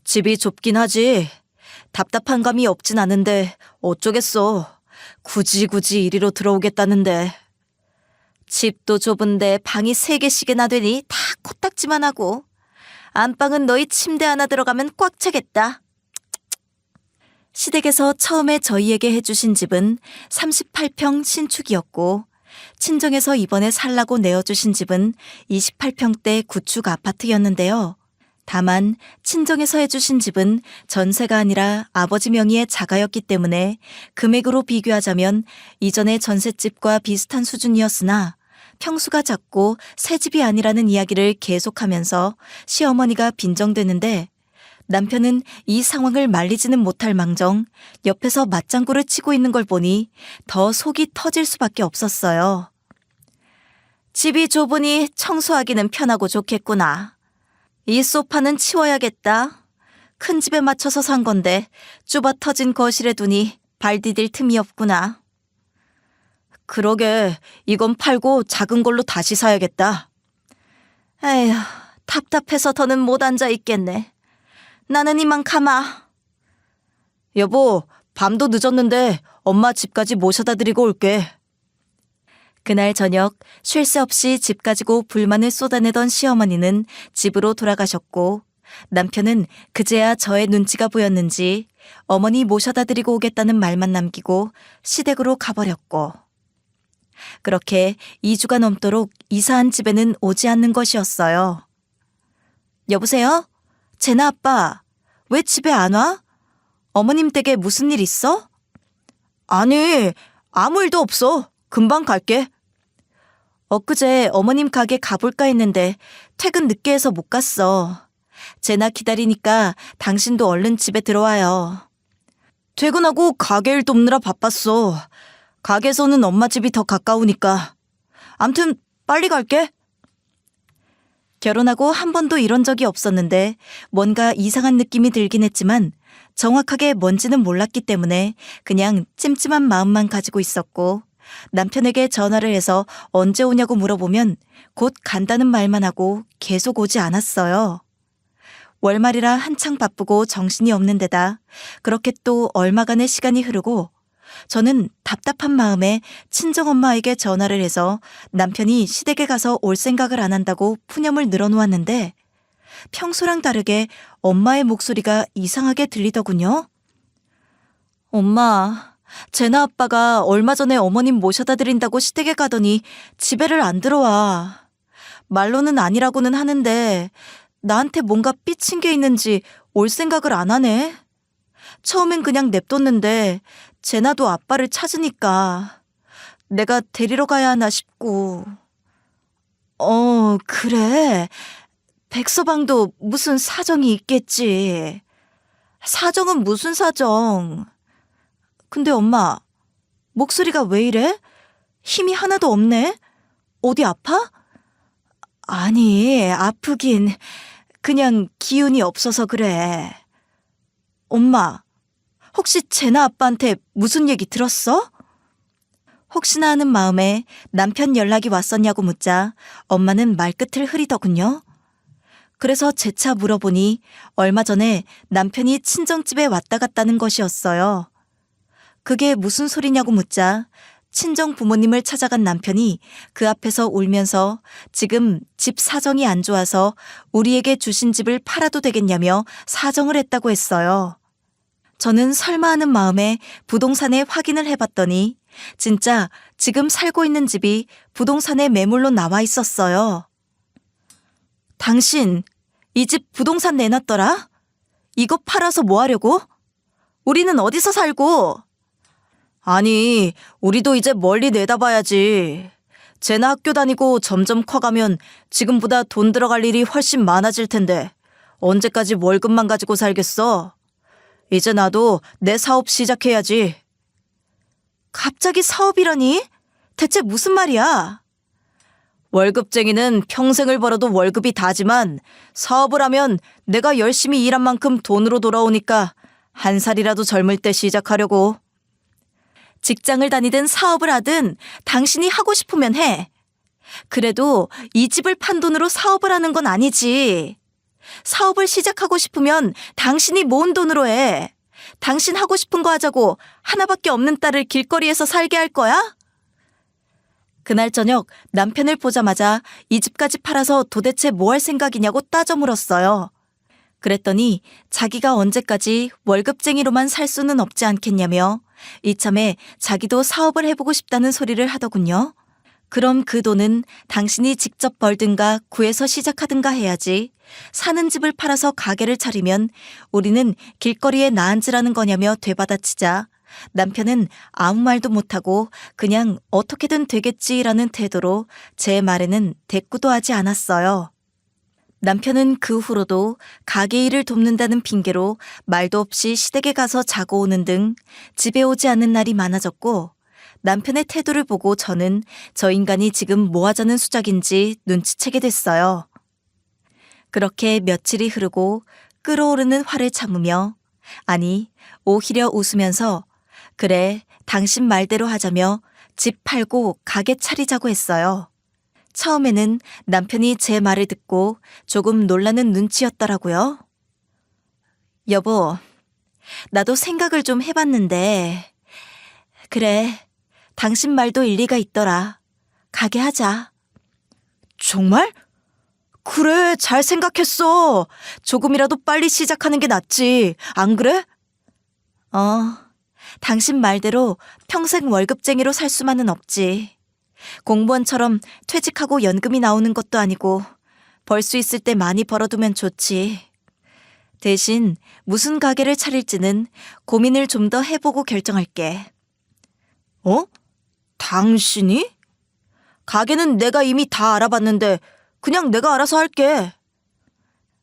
집이 좁긴 하지. 답답한 감이 없진 않은데 어쩌겠어. 굳이 이리로 들어오겠다는데. 집도 좁은데 방이 3개씩이나 되니 다 코딱지만 하고. 안방은 너희 침대 하나 들어가면 꽉 차겠다. 시댁에서 처음에 저희에게 해주신 집은 38평 신축이었고 친정에서 이번에 살라고 내어주신 집은 28평대 구축 아파트였는데요. 다만 친정에서 해주신 집은 전세가 아니라 아버지 명의의 자가였기 때문에 금액으로 비교하자면 이전의 전셋집과 비슷한 수준이었으나 평수가 작고 새 집이 아니라는 이야기를 계속하면서 시어머니가 빈정대는데 남편은 이 상황을 말리지는 못할 망정 옆에서 맞장구를 치고 있는 걸 보니 더 속이 터질 수밖에 없었어요. 집이 좁으니 청소하기는 편하고 좋겠구나. 이 소파는 치워야겠다. 큰 집에 맞춰서 산 건데 좁아 터진 거실에 두니 발 디딜 틈이 없구나. 그러게 이건 팔고 작은 걸로 다시 사야겠다. 에휴, 답답해서 더는 못 앉아 있겠네. 나는 이만 가마. 여보, 밤도 늦었는데 엄마 집까지 모셔다 드리고 올게. 그날 저녁 쉴 새 없이 집 가지고 불만을 쏟아내던 시어머니는 집으로 돌아가셨고 남편은 그제야 저의 눈치가 보였는지 어머니 모셔다 드리고 오겠다는 말만 남기고 시댁으로 가버렸고 그렇게 2주가 넘도록 이사한 집에는 오지 않는 것이었어요. 여보세요? 제나 아빠, 왜 집에 안 와? 어머님 댁에 무슨 일 있어? 아니, 아무 일도 없어. 금방 갈게. 엊그제 어머님 가게 가볼까 했는데 퇴근 늦게 해서 못 갔어. 제나 기다리니까 당신도 얼른 집에 들어와요. 퇴근하고 가게 일 돕느라 바빴어. 가게에서는 엄마 집이 더 가까우니까. 암튼 빨리 갈게. 결혼하고 한 번도 이런 적이 없었는데 뭔가 이상한 느낌이 들긴 했지만 정확하게 뭔지는 몰랐기 때문에 그냥 찜찜한 마음만 가지고 있었고 남편에게 전화를 해서 언제 오냐고 물어보면 곧 간다는 말만 하고 계속 오지 않았어요. 월말이라 한창 바쁘고 정신이 없는 데다 그렇게 또 얼마간의 시간이 흐르고 저는 답답한 마음에 친정엄마에게 전화를 해서 남편이 시댁에 가서 올 생각을 안 한다고 푸념을 늘어놓았는데 평소랑 다르게 엄마의 목소리가 이상하게 들리더군요. 엄마, 제나 아빠가 얼마 전에 어머님 모셔다 드린다고 시댁에 가더니 집에를 안 들어와. 말로는 아니라고는 하는데 나한테 뭔가 삐친 게 있는지 올 생각을 안 하네. 처음엔 그냥 냅뒀는데 제나도 아빠를 찾으니까 내가 데리러 가야 하나 싶고. 그래. 백서방도 무슨 사정이 있겠지. 사정은 무슨 사정. 근데 엄마, 목소리가 왜 이래? 힘이 하나도 없네? 어디 아파? 아니, 아프긴 그냥 기운이 없어서 그래. 엄마, 혹시 제나 아빠한테 무슨 얘기 들었어? 혹시나 하는 마음에 남편 연락이 왔었냐고 묻자 엄마는 말끝을 흐리더군요. 그래서 재차 물어보니 얼마 전에 남편이 친정집에 왔다 갔다는 것이었어요. 그게 무슨 소리냐고 묻자 친정 부모님을 찾아간 남편이 그 앞에서 울면서 지금 집 사정이 안 좋아서 우리에게 주신 집을 팔아도 되겠냐며 사정을 했다고 했어요. 저는 설마 하는 마음에 부동산에 확인을 해봤더니 진짜 지금 살고 있는 집이 부동산에 매물로 나와 있었어요. 당신 이 집 부동산 내놨더라? 이거 팔아서 뭐 하려고? 우리는 어디서 살고? 아니, 우리도 이제 멀리 내다봐야지. 제나 학교 다니고 점점 커가면 지금보다 돈 들어갈 일이 훨씬 많아질 텐데 언제까지 월급만 가지고 살겠어? 이제 나도 내 사업 시작해야지. 갑자기 사업이라니? 대체 무슨 말이야? 월급쟁이는 평생을 벌어도 월급이 다지만 사업을 하면 내가 열심히 일한 만큼 돈으로 돌아오니까 한 살이라도 젊을 때 시작하려고. 직장을 다니든 사업을 하든 당신이 하고 싶으면 해. 그래도 이 집을 판 돈으로 사업을 하는 건 아니지. 사업을 시작하고 싶으면 당신이 모은 돈으로 해. 당신 하고 싶은 거 하자고 하나밖에 없는 딸을 길거리에서 살게 할 거야? 그날 저녁 남편을 보자마자 이 집까지 팔아서 도대체 뭐 할 생각이냐고 따져 물었어요. 그랬더니 자기가 언제까지 월급쟁이로만 살 수는 없지 않겠냐며 이참에 자기도 사업을 해보고 싶다는 소리를 하더군요. 그럼 그 돈은 당신이 직접 벌든가 구해서 시작하든가 해야지. 사는 집을 팔아서 가게를 차리면 우리는 길거리에 나앉으라는 거냐며 되받아치자 남편은 아무 말도 못하고 그냥 어떻게든 되겠지라는 태도로 제 말에는 대꾸도 하지 않았어요. 남편은 그 후로도 가게 일을 돕는다는 핑계로 말도 없이 시댁에 가서 자고 오는 등 집에 오지 않는 날이 많아졌고 남편의 태도를 보고 저는 저 인간이 지금 뭐 하자는 수작인지 눈치채게 됐어요. 그렇게 며칠이 흐르고 끓어오르는 화를 참으며 아니 오히려 웃으면서 그래 당신 말대로 하자며 집 팔고 가게 차리자고 했어요. 처음에는 남편이 제 말을 듣고 조금 놀라는 눈치였더라고요. 여보, 나도 생각을 좀 해봤는데 그래, 당신 말도 일리가 있더라. 가게 하자. 정말? 그래, 잘 생각했어. 조금이라도 빨리 시작하는 게 낫지. 안 그래? 당신 말대로 평생 월급쟁이로 살 수만은 없지. 공무원처럼 퇴직하고 연금이 나오는 것도 아니고 벌 수 있을 때 많이 벌어두면 좋지. 대신 무슨 가게를 차릴지는 고민을 좀 더 해보고 결정할게. 당신이? 가게는 내가 이미 다 알아봤는데 그냥 내가 알아서 할게.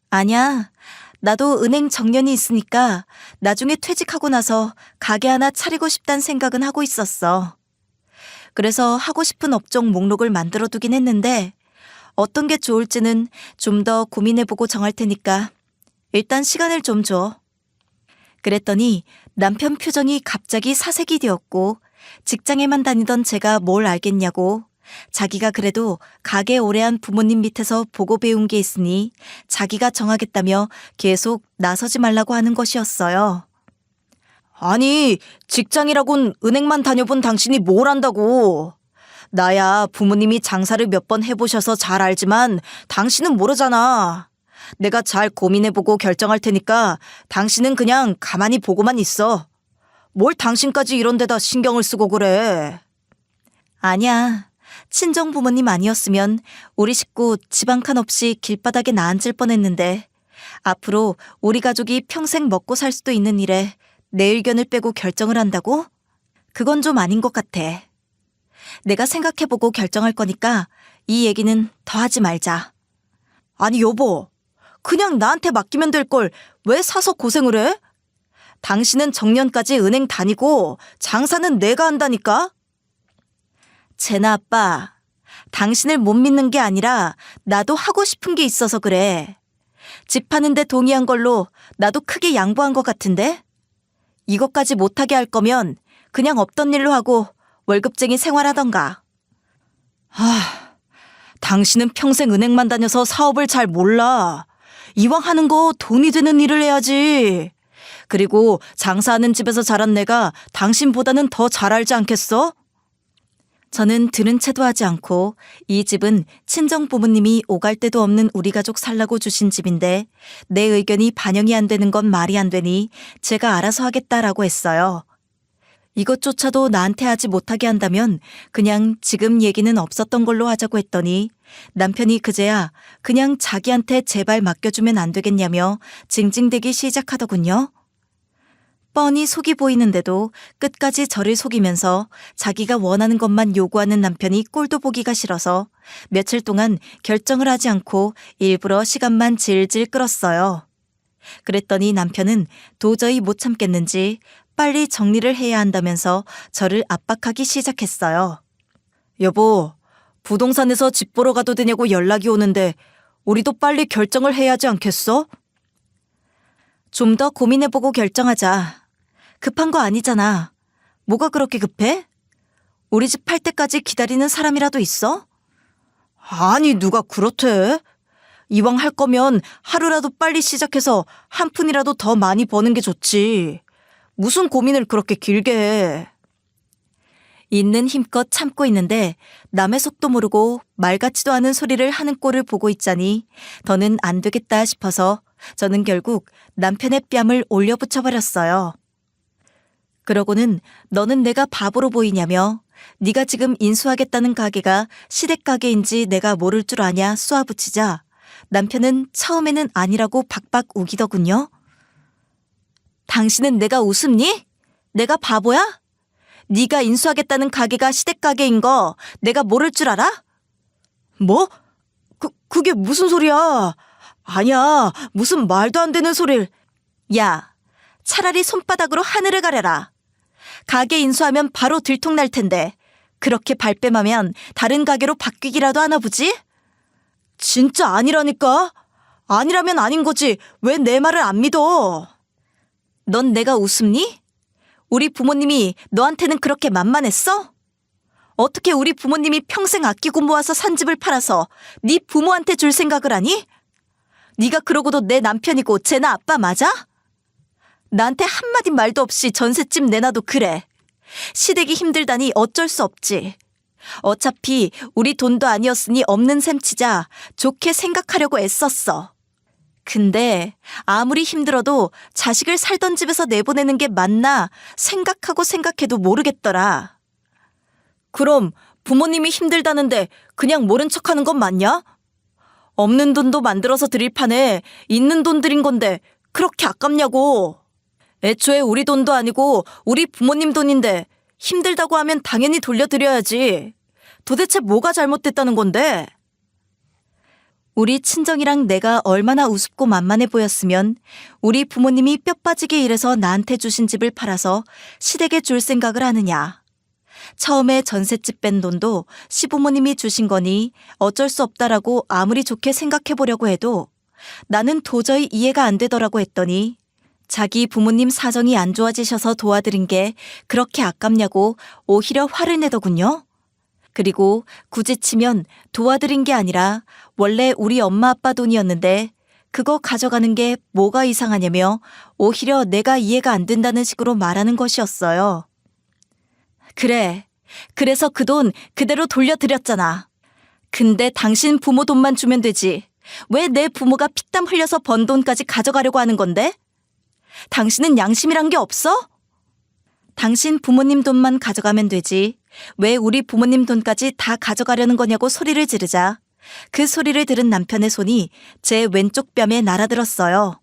아니야. 나도 은행 정년이 있으니까 나중에 퇴직하고 나서 가게 하나 차리고 싶단 생각은 하고 있었어. 그래서 하고 싶은 업종 목록을 만들어두긴 했는데 어떤 게 좋을지는 좀 더 고민해보고 정할 테니까 일단 시간을 좀 줘. 그랬더니 남편 표정이 갑자기 사색이 되었고 직장에만 다니던 제가 뭘 알겠냐고 자기가 그래도 가게 오래 한 부모님 밑에서 보고 배운 게 있으니 자기가 정하겠다며 계속 나서지 말라고 하는 것이었어요. 아니, 직장이라곤 은행만 다녀본 당신이 뭘 안다고. 나야 부모님이 장사를 몇 번 해보셔서 잘 알지만 당신은 모르잖아. 내가 잘 고민해보고 결정할 테니까 당신은 그냥 가만히 보고만 있어. 뭘 당신까지 이런 데다 신경을 쓰고 그래. 아니야. 친정 부모님 아니었으면 우리 식구 집 한 칸 없이 길바닥에 나앉을 뻔했는데 앞으로 우리 가족이 평생 먹고 살 수도 있는 일에 내 의견을 빼고 결정을 한다고? 그건 좀 아닌 것 같아. 내가 생각해보고 결정할 거니까 이 얘기는 더 하지 말자. 아니 여보, 그냥 나한테 맡기면 될 걸 왜 사서 고생을 해? 당신은 정년까지 은행 다니고 장사는 내가 한다니까? 제나 아빠, 당신을 못 믿는 게 아니라 나도 하고 싶은 게 있어서 그래. 집 파는데 동의한 걸로 나도 크게 양보한 것 같은데? 이것까지 못하게 할 거면 그냥 없던 일로 하고 월급쟁이 생활하던가. 당신은 평생 은행만 다녀서 사업을 잘 몰라. 이왕 하는 거 돈이 되는 일을 해야지. 그리고 장사하는 집에서 자란 내가 당신보다는 더 잘 알지 않겠어? 저는 들은 채도 하지 않고 이 집은 친정 부모님이 오갈 데도 없는 우리 가족 살라고 주신 집인데 내 의견이 반영이 안 되는 건 말이 안 되니 제가 알아서 하겠다라고 했어요. 이것조차도 나한테 하지 못하게 한다면 그냥 지금 얘기는 없었던 걸로 하자고 했더니 남편이 그제야 그냥 자기한테 제발 맡겨주면 안 되겠냐며 징징대기 시작하더군요. 뻔히 속이 보이는데도 끝까지 저를 속이면서 자기가 원하는 것만 요구하는 남편이 꼴도 보기가 싫어서 며칠 동안 결정을 하지 않고 일부러 시간만 질질 끌었어요. 그랬더니 남편은 도저히 못 참겠는지 빨리 정리를 해야 한다면서 저를 압박하기 시작했어요. 여보, 부동산에서 집 보러 가도 되냐고 연락이 오는데 우리도 빨리 결정을 해야 하지 않겠어? 좀 더 고민해보고 결정하자. 급한 거 아니잖아. 뭐가 그렇게 급해? 우리 집 팔 때까지 기다리는 사람이라도 있어? 아니, 누가 그렇대? 이왕 할 거면 하루라도 빨리 시작해서 한 푼이라도 더 많이 버는 게 좋지. 무슨 고민을 그렇게 길게 해. 있는 힘껏 참고 있는데 남의 속도 모르고 말 같지도 않은 소리를 하는 꼴을 보고 있자니 더는 안 되겠다 싶어서 저는 결국 남편의 뺨을 올려붙여버렸어요. 그러고는 너는 내가 바보로 보이냐며 네가 지금 인수하겠다는 가게가 시댁 가게인지 내가 모를 줄 아냐 쏘아붙이자 남편은 처음에는 아니라고 박박 우기더군요. 당신은 내가 우습니? 내가 바보야? 네가 인수하겠다는 가게가 시댁 가게인 거 내가 모를 줄 알아? 뭐? 그게 무슨 소리야? 아니야, 무슨 말도 안 되는 소리를. 야, 차라리 손바닥으로 하늘을 가려라. 가게 인수하면 바로 들통날 텐데 그렇게 발뺌하면 다른 가게로 바뀌기라도 하나 보지? 진짜 아니라니까? 아니라면 아닌 거지 왜 내 말을 안 믿어? 넌 내가 우습니? 우리 부모님이 너한테는 그렇게 만만했어? 어떻게 우리 부모님이 평생 아끼고 모아서 산 집을 팔아서 네 부모한테 줄 생각을 하니? 네가 그러고도 내 남편이고 쟤나 아빠 맞아? 나한테 한마디 말도 없이 전셋집 내놔도 그래. 시댁이 힘들다니 어쩔 수 없지. 어차피 우리 돈도 아니었으니 없는 셈 치자 좋게 생각하려고 애썼어. 근데 아무리 힘들어도 자식을 살던 집에서 내보내는 게 맞나 생각하고 생각해도 모르겠더라. 그럼 부모님이 힘들다는데 그냥 모른 척하는 건 맞냐? 없는 돈도 만들어서 드릴 판에 있는 돈 드린 건데 그렇게 아깝냐고. 애초에 우리 돈도 아니고 우리 부모님 돈인데 힘들다고 하면 당연히 돌려드려야지. 도대체 뭐가 잘못됐다는 건데? 우리 친정이랑 내가 얼마나 우습고 만만해 보였으면 우리 부모님이 뼈 빠지게 일해서 나한테 주신 집을 팔아서 시댁에 줄 생각을 하느냐. 처음에 전셋집 뺀 돈도 시부모님이 주신 거니 어쩔 수 없다라고 아무리 좋게 생각해 보려고 해도 나는 도저히 이해가 안 되더라고 했더니 자기 부모님 사정이 안 좋아지셔서 도와드린 게 그렇게 아깝냐고 오히려 화를 내더군요. 그리고 굳이 치면 도와드린 게 아니라 원래 우리 엄마 아빠 돈이었는데 그거 가져가는 게 뭐가 이상하냐며 오히려 내가 이해가 안 된다는 식으로 말하는 것이었어요. 그래. 그래서 그 돈 그대로 돌려드렸잖아. 근데 당신 부모 돈만 주면 되지. 왜 내 부모가 피땀 흘려서 번 돈까지 가져가려고 하는 건데? 당신은 양심이란 게 없어? 당신 부모님 돈만 가져가면 되지. 왜 우리 부모님 돈까지 다 가져가려는 거냐고 소리를 지르자 그 소리를 들은 남편의 손이 제 왼쪽 뺨에 날아들었어요.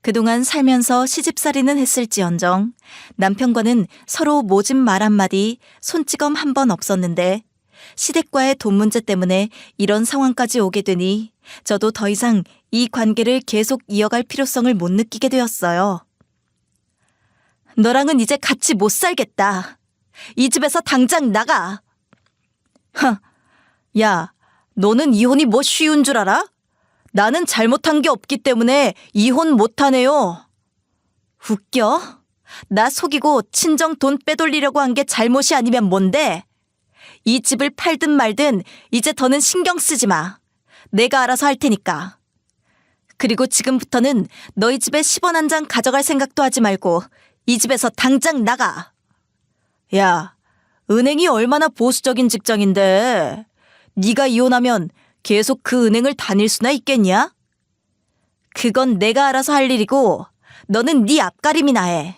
그동안 살면서 시집살이는 했을지언정 남편과는 서로 모진 말 한마디, 손찌검 한 번 없었는데 시댁과의 돈 문제 때문에 이런 상황까지 오게 되니 저도 더 이상 이 관계를 계속 이어갈 필요성을 못 느끼게 되었어요. 너랑은 이제 같이 못 살겠다. 이 집에서 당장 나가. 야, 너는 이혼이 뭐 쉬운 줄 알아? 나는 잘못한 게 없기 때문에 이혼 못하네요. 웃겨? 나 속이고 친정 돈 빼돌리려고 한 게 잘못이 아니면 뭔데? 이 집을 팔든 말든 이제 더는 신경 쓰지 마. 내가 알아서 할 테니까. 그리고 지금부터는 너희 집에 10원 한 장 가져갈 생각도 하지 말고 이 집에서 당장 나가. 야, 은행이 얼마나 보수적인 직장인데 네가 이혼하면 계속 그 은행을 다닐 수나 있겠냐? 그건 내가 알아서 할 일이고 너는 네 앞가림이나 해.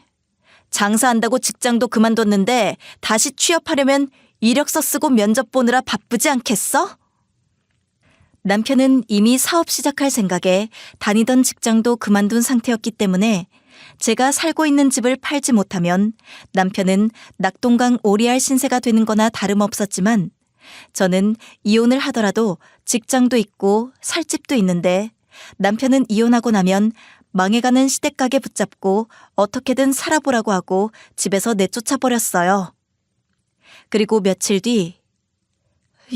장사한다고 직장도 그만뒀는데 다시 취업하려면 이력서 쓰고 면접 보느라 바쁘지 않겠어? 남편은 이미 사업 시작할 생각에 다니던 직장도 그만둔 상태였기 때문에 제가 살고 있는 집을 팔지 못하면 남편은 낙동강 오리알 신세가 되는 거나 다름없었지만 저는 이혼을 하더라도 직장도 있고 살 집도 있는데 남편은 이혼하고 나면 망해가는 시댁가게 붙잡고 어떻게든 살아보라고 하고 집에서 내쫓아버렸어요. 그리고 며칠 뒤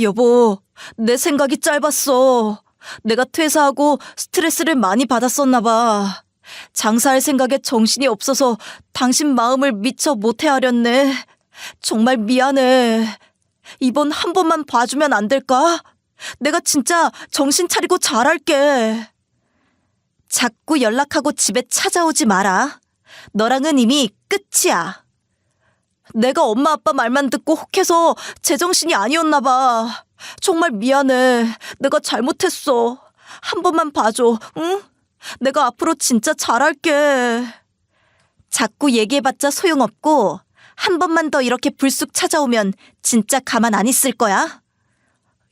여보, 내 생각이 짧았어. 내가 퇴사하고 스트레스를 많이 받았었나 봐. 장사할 생각에 정신이 없어서 당신 마음을 미처 못헤아렸네. 정말 미안해. 이번 한 번만 봐주면 안 될까? 내가 진짜 정신 차리고 잘할게. 자꾸 연락하고 집에 찾아오지 마라. 너랑은 이미 끝이야. 내가 엄마 아빠 말만 듣고 혹해서 제정신이 아니었나 봐. 정말 미안해. 내가 잘못했어. 한 번만 봐줘, 응? 내가 앞으로 진짜 잘할게. 자꾸 얘기해봤자 소용없고 한 번만 더 이렇게 불쑥 찾아오면 진짜 가만 안 있을 거야.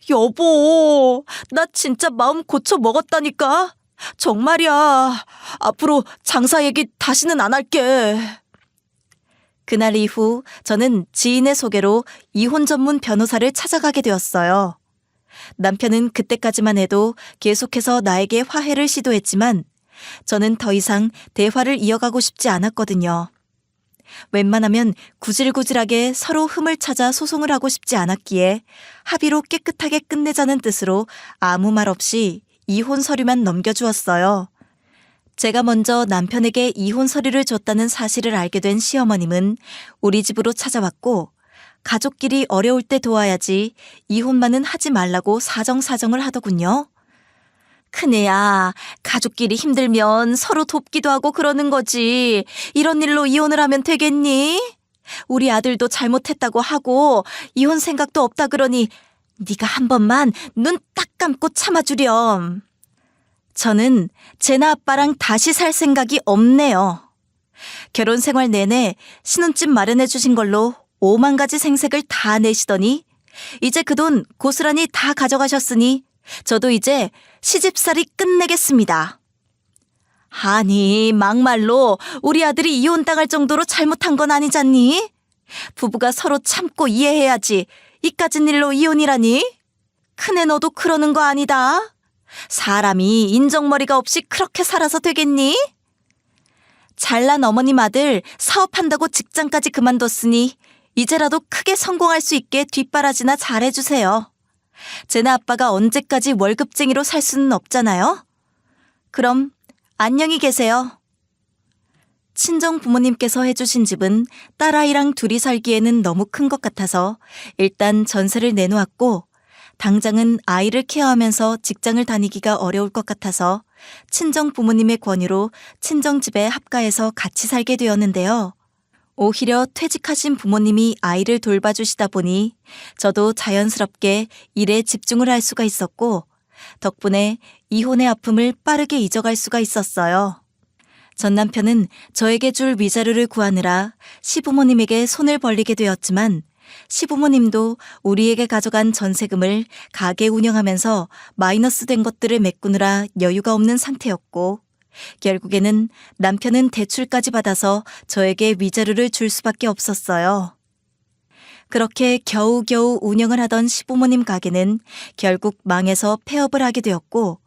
여보, 나 진짜 마음 고쳐 먹었다니까. 정말이야. 앞으로 장사 얘기 다시는 안 할게. 그날 이후 저는 지인의 소개로 이혼 전문 변호사를 찾아가게 되었어요. 남편은 그때까지만 해도 계속해서 나에게 화해를 시도했지만 저는 더 이상 대화를 이어가고 싶지 않았거든요. 웬만하면 구질구질하게 서로 흠을 찾아 소송을 하고 싶지 않았기에 합의로 깨끗하게 끝내자는 뜻으로 아무 말 없이 이혼 서류만 넘겨주었어요. 제가 먼저 남편에게 이혼 서류를 줬다는 사실을 알게 된 시어머님은 우리 집으로 찾아왔고 가족끼리 어려울 때 도와야지 이혼만은 하지 말라고 사정사정을 하더군요. 큰애야, 가족끼리 힘들면 서로 돕기도 하고 그러는 거지. 이런 일로 이혼을 하면 되겠니? 우리 아들도 잘못했다고 하고 이혼 생각도 없다 그러니 네가 한 번만 눈 딱 감고 참아주렴. 저는 쟤나 아빠랑 다시 살 생각이 없네요. 결혼 생활 내내 신혼집 마련해 주신 걸로 5만 가지 생색을 다 내시더니 이제 그 돈 고스란히 다 가져가셨으니 저도 이제 시집살이 끝내겠습니다. 아니, 막말로 우리 아들이 이혼당할 정도로 잘못한 건 아니잖니? 부부가 서로 참고 이해해야지 이까진 일로 이혼이라니? 큰애 너도 그러는 거 아니다. 사람이 인정머리가 없이 그렇게 살아서 되겠니? 잘난 어머님 아들 사업한다고 직장까지 그만뒀으니 이제라도 크게 성공할 수 있게 뒷바라지나 잘해주세요. 쟤네 아빠가 언제까지 월급쟁이로 살 수는 없잖아요. 그럼 안녕히 계세요. 친정 부모님께서 해주신 집은 딸아이랑 둘이 살기에는 너무 큰 것 같아서 일단 전세를 내놓았고, 당장은 아이를 케어하면서 직장을 다니기가 어려울 것 같아서 친정 부모님의 권유로 친정집에 합가해서 같이 살게 되었는데요. 오히려 퇴직하신 부모님이 아이를 돌봐주시다 보니 저도 자연스럽게 일에 집중을 할 수가 있었고, 덕분에 이혼의 아픔을 빠르게 잊어갈 수가 있었어요. 전 남편은 저에게 줄 위자료를 구하느라 시부모님에게 손을 벌리게 되었지만, 시부모님도 우리에게 가져간 전세금을 가게 운영하면서 마이너스 된 것들을 메꾸느라 여유가 없는 상태였고, 결국에는 남편은 대출까지 받아서 저에게 위자료를 줄 수밖에 없었어요. 그렇게 겨우겨우 운영을 하던 시부모님 가게는 결국 망해서 폐업을 하게 되었고,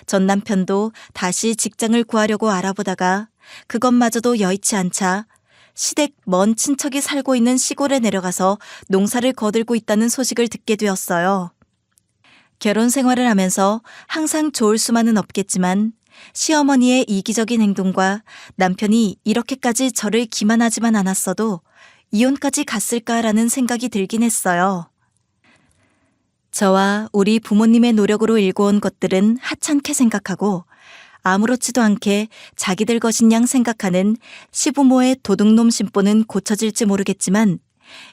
전 남편도 다시 직장을 구하려고 알아보다가 그것마저도 여의치 않자 시댁 먼 친척이 살고 있는 시골에 내려가서 농사를 거들고 있다는 소식을 듣게 되었어요. 결혼 생활을 하면서 항상 좋을 수만은 없겠지만 시어머니의 이기적인 행동과 남편이 이렇게까지 저를 기만하지만 않았어도 이혼까지 갔을까라는 생각이 들긴 했어요. 저와 우리 부모님의 노력으로 일궈온 것들은 하찮게 생각하고 아무렇지도 않게 자기들 것인 양 생각하는 시부모의 도둑놈 심보는 고쳐질지 모르겠지만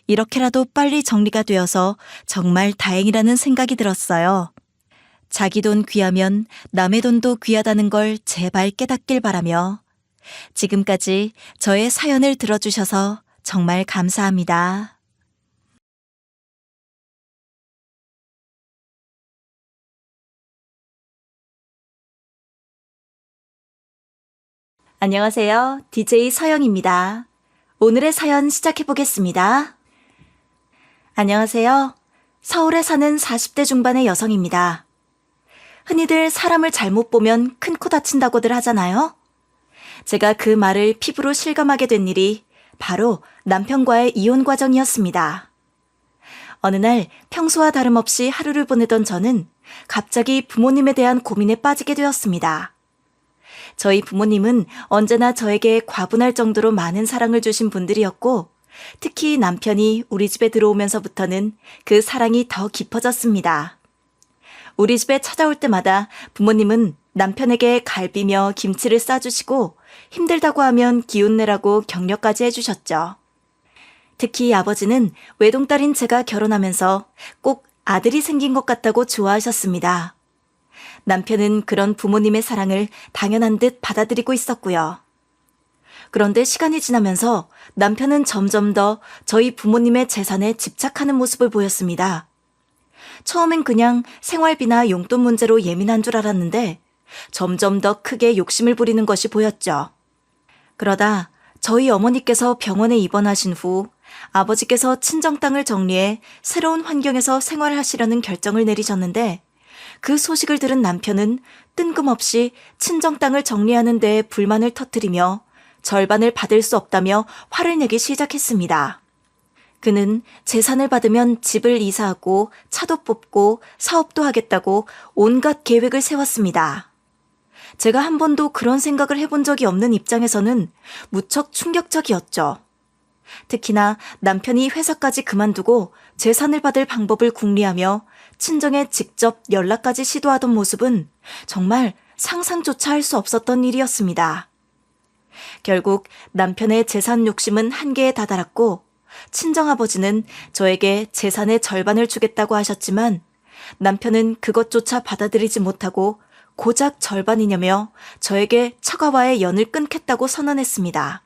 이렇게라도 빨리 정리가 되어서 정말 다행이라는 생각이 들었어요. 자기 돈 귀하면 남의 돈도 귀하다는 걸 제발 깨닫길 바라며 지금까지 저의 사연을 들어주셔서 정말 감사합니다. 안녕하세요. DJ 서영입니다. 오늘의 사연 시작해보겠습니다. 안녕하세요. 서울에 사는 40대 중반의 여성입니다. 흔히들 사람을 잘못 보면 큰 코 다친다고들 하잖아요. 제가 그 말을 피부로 실감하게 된 일이 바로 남편과의 이혼 과정이었습니다. 어느 날 평소와 다름없이 하루를 보내던 저는 갑자기 부모님에 대한 고민에 빠지게 되었습니다. 저희 부모님은 언제나 저에게 과분할 정도로 많은 사랑을 주신 분들이었고, 특히 남편이 우리 집에 들어오면서부터는 그 사랑이 더 깊어졌습니다. 우리 집에 찾아올 때마다 부모님은 남편에게 갈비며 김치를 싸주시고 힘들다고 하면 기운내라고 격려까지 해주셨죠. 특히 아버지는 외동딸인 제가 결혼하면서 꼭 아들이 생긴 것 같다고 좋아하셨습니다. 남편은 그런 부모님의 사랑을 당연한 듯 받아들이고 있었고요. 그런데 시간이 지나면서 남편은 점점 더 저희 부모님의 재산에 집착하는 모습을 보였습니다. 처음엔 그냥 생활비나 용돈 문제로 예민한 줄 알았는데 점점 더 크게 욕심을 부리는 것이 보였죠. 그러다 저희 어머니께서 병원에 입원하신 후 아버지께서 친정 땅을 정리해 새로운 환경에서 생활하시려는 결정을 내리셨는데, 그 소식을 들은 남편은 뜬금없이 친정 땅을 정리하는 데에 불만을 터뜨리며 절반을 받을 수 없다며 화를 내기 시작했습니다. 그는 재산을 받으면 집을 이사하고 차도 뽑고 사업도 하겠다고 온갖 계획을 세웠습니다. 제가 한 번도 그런 생각을 해본 적이 없는 입장에서는 무척 충격적이었죠. 특히나 남편이 회사까지 그만두고 재산을 받을 방법을 궁리하며 친정에 직접 연락까지 시도하던 모습은 정말 상상조차 할 수 없었던 일이었습니다. 결국 남편의 재산 욕심은 한계에 다다랐고, 친정아버지는 저에게 재산의 절반을 주겠다고 하셨지만 남편은 그것조차 받아들이지 못하고 고작 절반이냐며 저에게 처가와의 연을 끊겠다고 선언했습니다.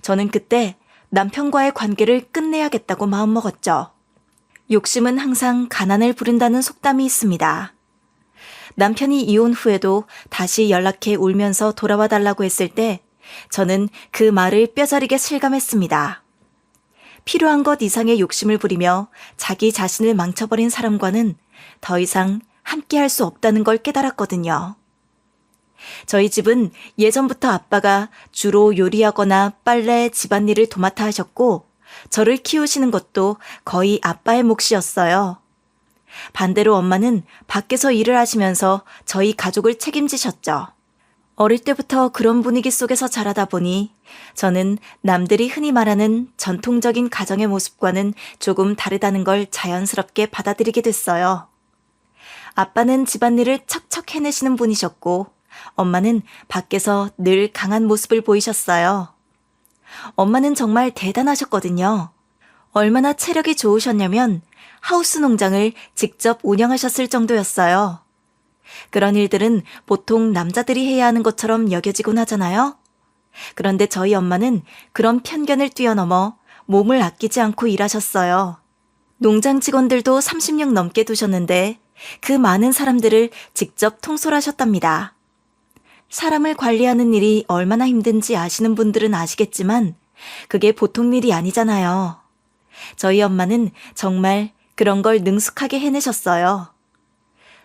저는 그때 남편과의 관계를 끝내야겠다고 마음먹었죠. 욕심은 항상 가난을 부른다는 속담이 있습니다. 남편이 이혼 후에도 다시 연락해 울면서 돌아와 달라고 했을 때 저는 그 말을 뼈저리게 실감했습니다. 필요한 것 이상의 욕심을 부리며 자기 자신을 망쳐버린 사람과는 더 이상 함께할 수 없다는 걸 깨달았거든요. 저희 집은 예전부터 아빠가 주로 요리하거나 빨래, 집안일을 도맡아 하셨고 저를 키우시는 것도 거의 아빠의 몫이었어요. 반대로 엄마는 밖에서 일을 하시면서 저희 가족을 책임지셨죠. 어릴 때부터 그런 분위기 속에서 자라다 보니 저는 남들이 흔히 말하는 전통적인 가정의 모습과는 조금 다르다는 걸 자연스럽게 받아들이게 됐어요. 아빠는 집안일을 척척 해내시는 분이셨고 엄마는 밖에서 늘 강한 모습을 보이셨어요. 엄마는 정말 대단하셨거든요. 얼마나 체력이 좋으셨냐면 하우스 농장을 직접 운영하셨을 정도였어요. 그런 일들은 보통 남자들이 해야 하는 것처럼 여겨지곤 하잖아요. 그런데 저희 엄마는 그런 편견을 뛰어넘어 몸을 아끼지 않고 일하셨어요. 농장 직원들도 30명 넘게 두셨는데 그 많은 사람들을 직접 통솔하셨답니다. 사람을 관리하는 일이 얼마나 힘든지 아시는 분들은 아시겠지만 그게 보통 일이 아니잖아요. 저희 엄마는 정말 그런 걸 능숙하게 해내셨어요.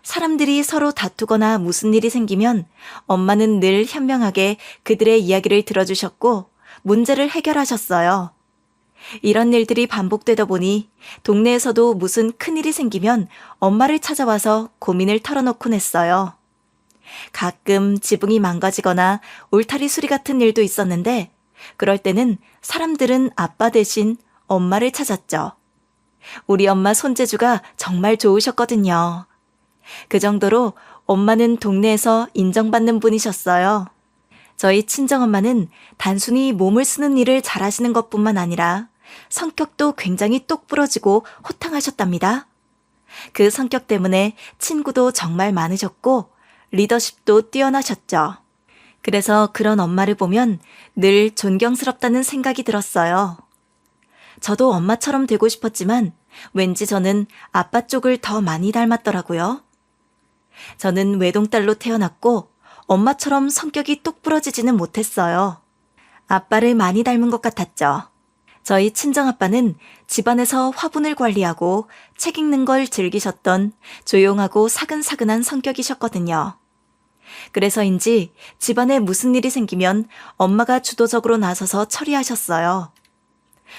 사람들이 서로 다투거나 무슨 일이 생기면 엄마는 늘 현명하게 그들의 이야기를 들어주셨고 문제를 해결하셨어요. 이런 일들이 반복되다 보니 동네에서도 무슨 큰일이 생기면 엄마를 찾아와서 고민을 털어놓곤 했어요. 가끔 지붕이 망가지거나 울타리 수리 같은 일도 있었는데 그럴 때는 사람들은 아빠 대신 엄마를 찾았죠. 우리 엄마 손재주가 정말 좋으셨거든요. 그 정도로 엄마는 동네에서 인정받는 분이셨어요. 저희 친정엄마는 단순히 몸을 쓰는 일을 잘하시는 것뿐만 아니라 성격도 굉장히 똑부러지고 호탕하셨답니다. 그 성격 때문에 친구도 정말 많으셨고 리더십도 뛰어나셨죠. 그래서 그런 엄마를 보면 늘 존경스럽다는 생각이 들었어요. 저도 엄마처럼 되고 싶었지만 왠지 저는 아빠 쪽을 더 많이 닮았더라고요. 저는 외동딸로 태어났고 엄마처럼 성격이 똑부러지지는 못했어요. 아빠를 많이 닮은 것 같았죠. 저희 친정아빠는 집안에서 화분을 관리하고 책 읽는 걸 즐기셨던 조용하고 사근사근한 성격이셨거든요. 그래서인지 집안에 무슨 일이 생기면 엄마가 주도적으로 나서서 처리하셨어요.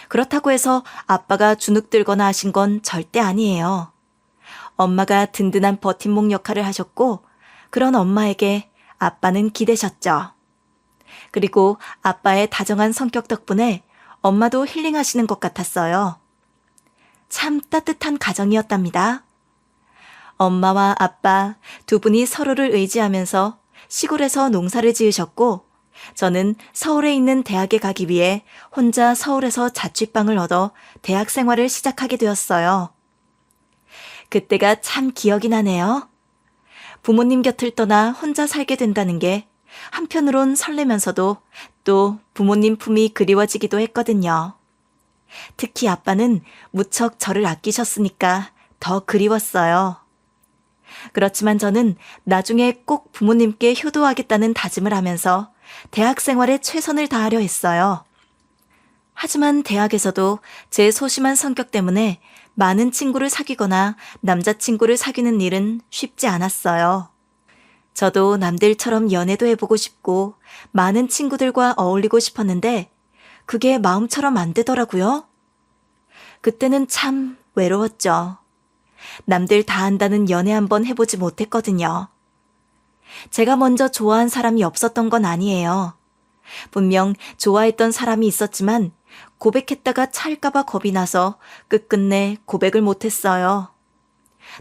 그렇다고 해서 아빠가 주눅들거나 하신 건 절대 아니에요. 엄마가 든든한 버팀목 역할을 하셨고 그런 엄마에게 아빠는 기대셨죠. 그리고 아빠의 다정한 성격 덕분에 엄마도 힐링하시는 것 같았어요. 참 따뜻한 가정이었답니다. 엄마와 아빠 두 분이 서로를 의지하면서 시골에서 농사를 지으셨고 저는 서울에 있는 대학에 가기 위해 혼자 서울에서 자취방을 얻어 대학 생활을 시작하게 되었어요. 그때가 참 기억이 나네요. 부모님 곁을 떠나 혼자 살게 된다는 게 한편으론 설레면서도 또 부모님 품이 그리워지기도 했거든요. 특히 아빠는 무척 저를 아끼셨으니까 더 그리웠어요. 그렇지만 저는 나중에 꼭 부모님께 효도하겠다는 다짐을 하면서 대학 생활에 최선을 다하려 했어요. 하지만 대학에서도 제 소심한 성격 때문에 많은 친구를 사귀거나 남자친구를 사귀는 일은 쉽지 않았어요. 저도 남들처럼 연애도 해보고 싶고 많은 친구들과 어울리고 싶었는데 그게 마음처럼 안 되더라고요. 그때는 참 외로웠죠. 남들 다 한다는 연애 한번 해보지 못했거든요. 제가 먼저 좋아한 사람이 없었던 건 아니에요. 분명 좋아했던 사람이 있었지만 고백했다가 차일까봐 겁이 나서 끝끝내 고백을 못했어요.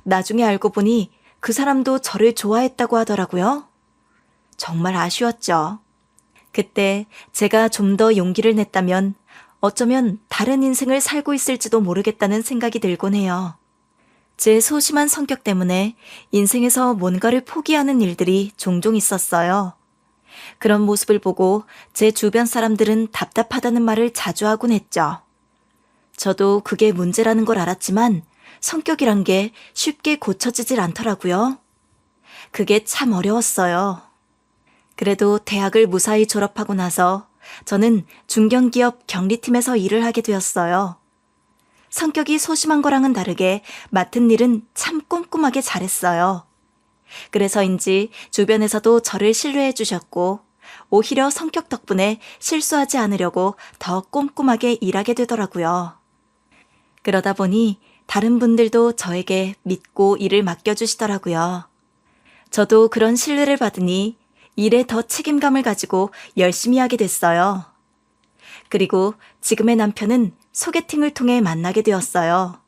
나중에 알고 보니 그 사람도 저를 좋아했다고 하더라고요. 정말 아쉬웠죠. 그때 제가 좀 더 용기를 냈다면 어쩌면 다른 인생을 살고 있을지도 모르겠다는 생각이 들곤 해요. 제 소심한 성격 때문에 인생에서 뭔가를 포기하는 일들이 종종 있었어요. 그런 모습을 보고 제 주변 사람들은 답답하다는 말을 자주 하곤 했죠. 저도 그게 문제라는 걸 알았지만 성격이란 게 쉽게 고쳐지질 않더라고요. 그게 참 어려웠어요. 그래도 대학을 무사히 졸업하고 나서 저는 중견기업 경리팀에서 일을 하게 되었어요. 성격이 소심한 거랑은 다르게 맡은 일은 참 꼼꼼하게 잘했어요. 그래서인지 주변에서도 저를 신뢰해 주셨고 오히려 성격 덕분에 실수하지 않으려고 더 꼼꼼하게 일하게 되더라고요. 그러다 보니 다른 분들도 저에게 믿고 일을 맡겨주시더라고요. 저도 그런 신뢰를 받으니 일에 더 책임감을 가지고 열심히 하게 됐어요. 그리고 지금의 남편은 소개팅을 통해 만나게 되었어요.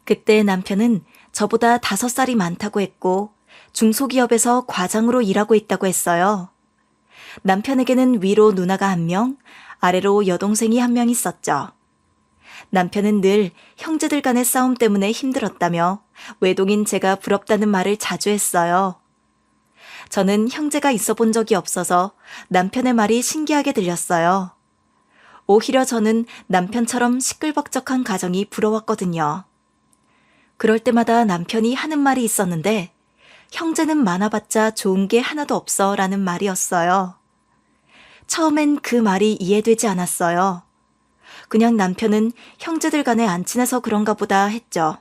그때 남편은 저보다 5살이 많다고 했고 중소기업에서 과장으로 일하고 있다고 했어요. 남편에게는 위로 누나가 1명, 아래로 여동생이 1명 있었죠. 남편은 늘 형제들 간의 싸움 때문에 힘들었다며 외동인 제가 부럽다는 말을 자주 했어요. 저는 형제가 있어 본 적이 없어서 남편의 말이 신기하게 들렸어요. 오히려 저는 남편처럼 시끌벅적한 가정이 부러웠거든요. 그럴 때마다 남편이 하는 말이 있었는데 형제는 많아봤자 좋은 게 하나도 없어 라는 말이었어요. 처음엔 그 말이 이해되지 않았어요. 그냥 남편은 형제들 간에 안 친해서 그런가 보다 했죠.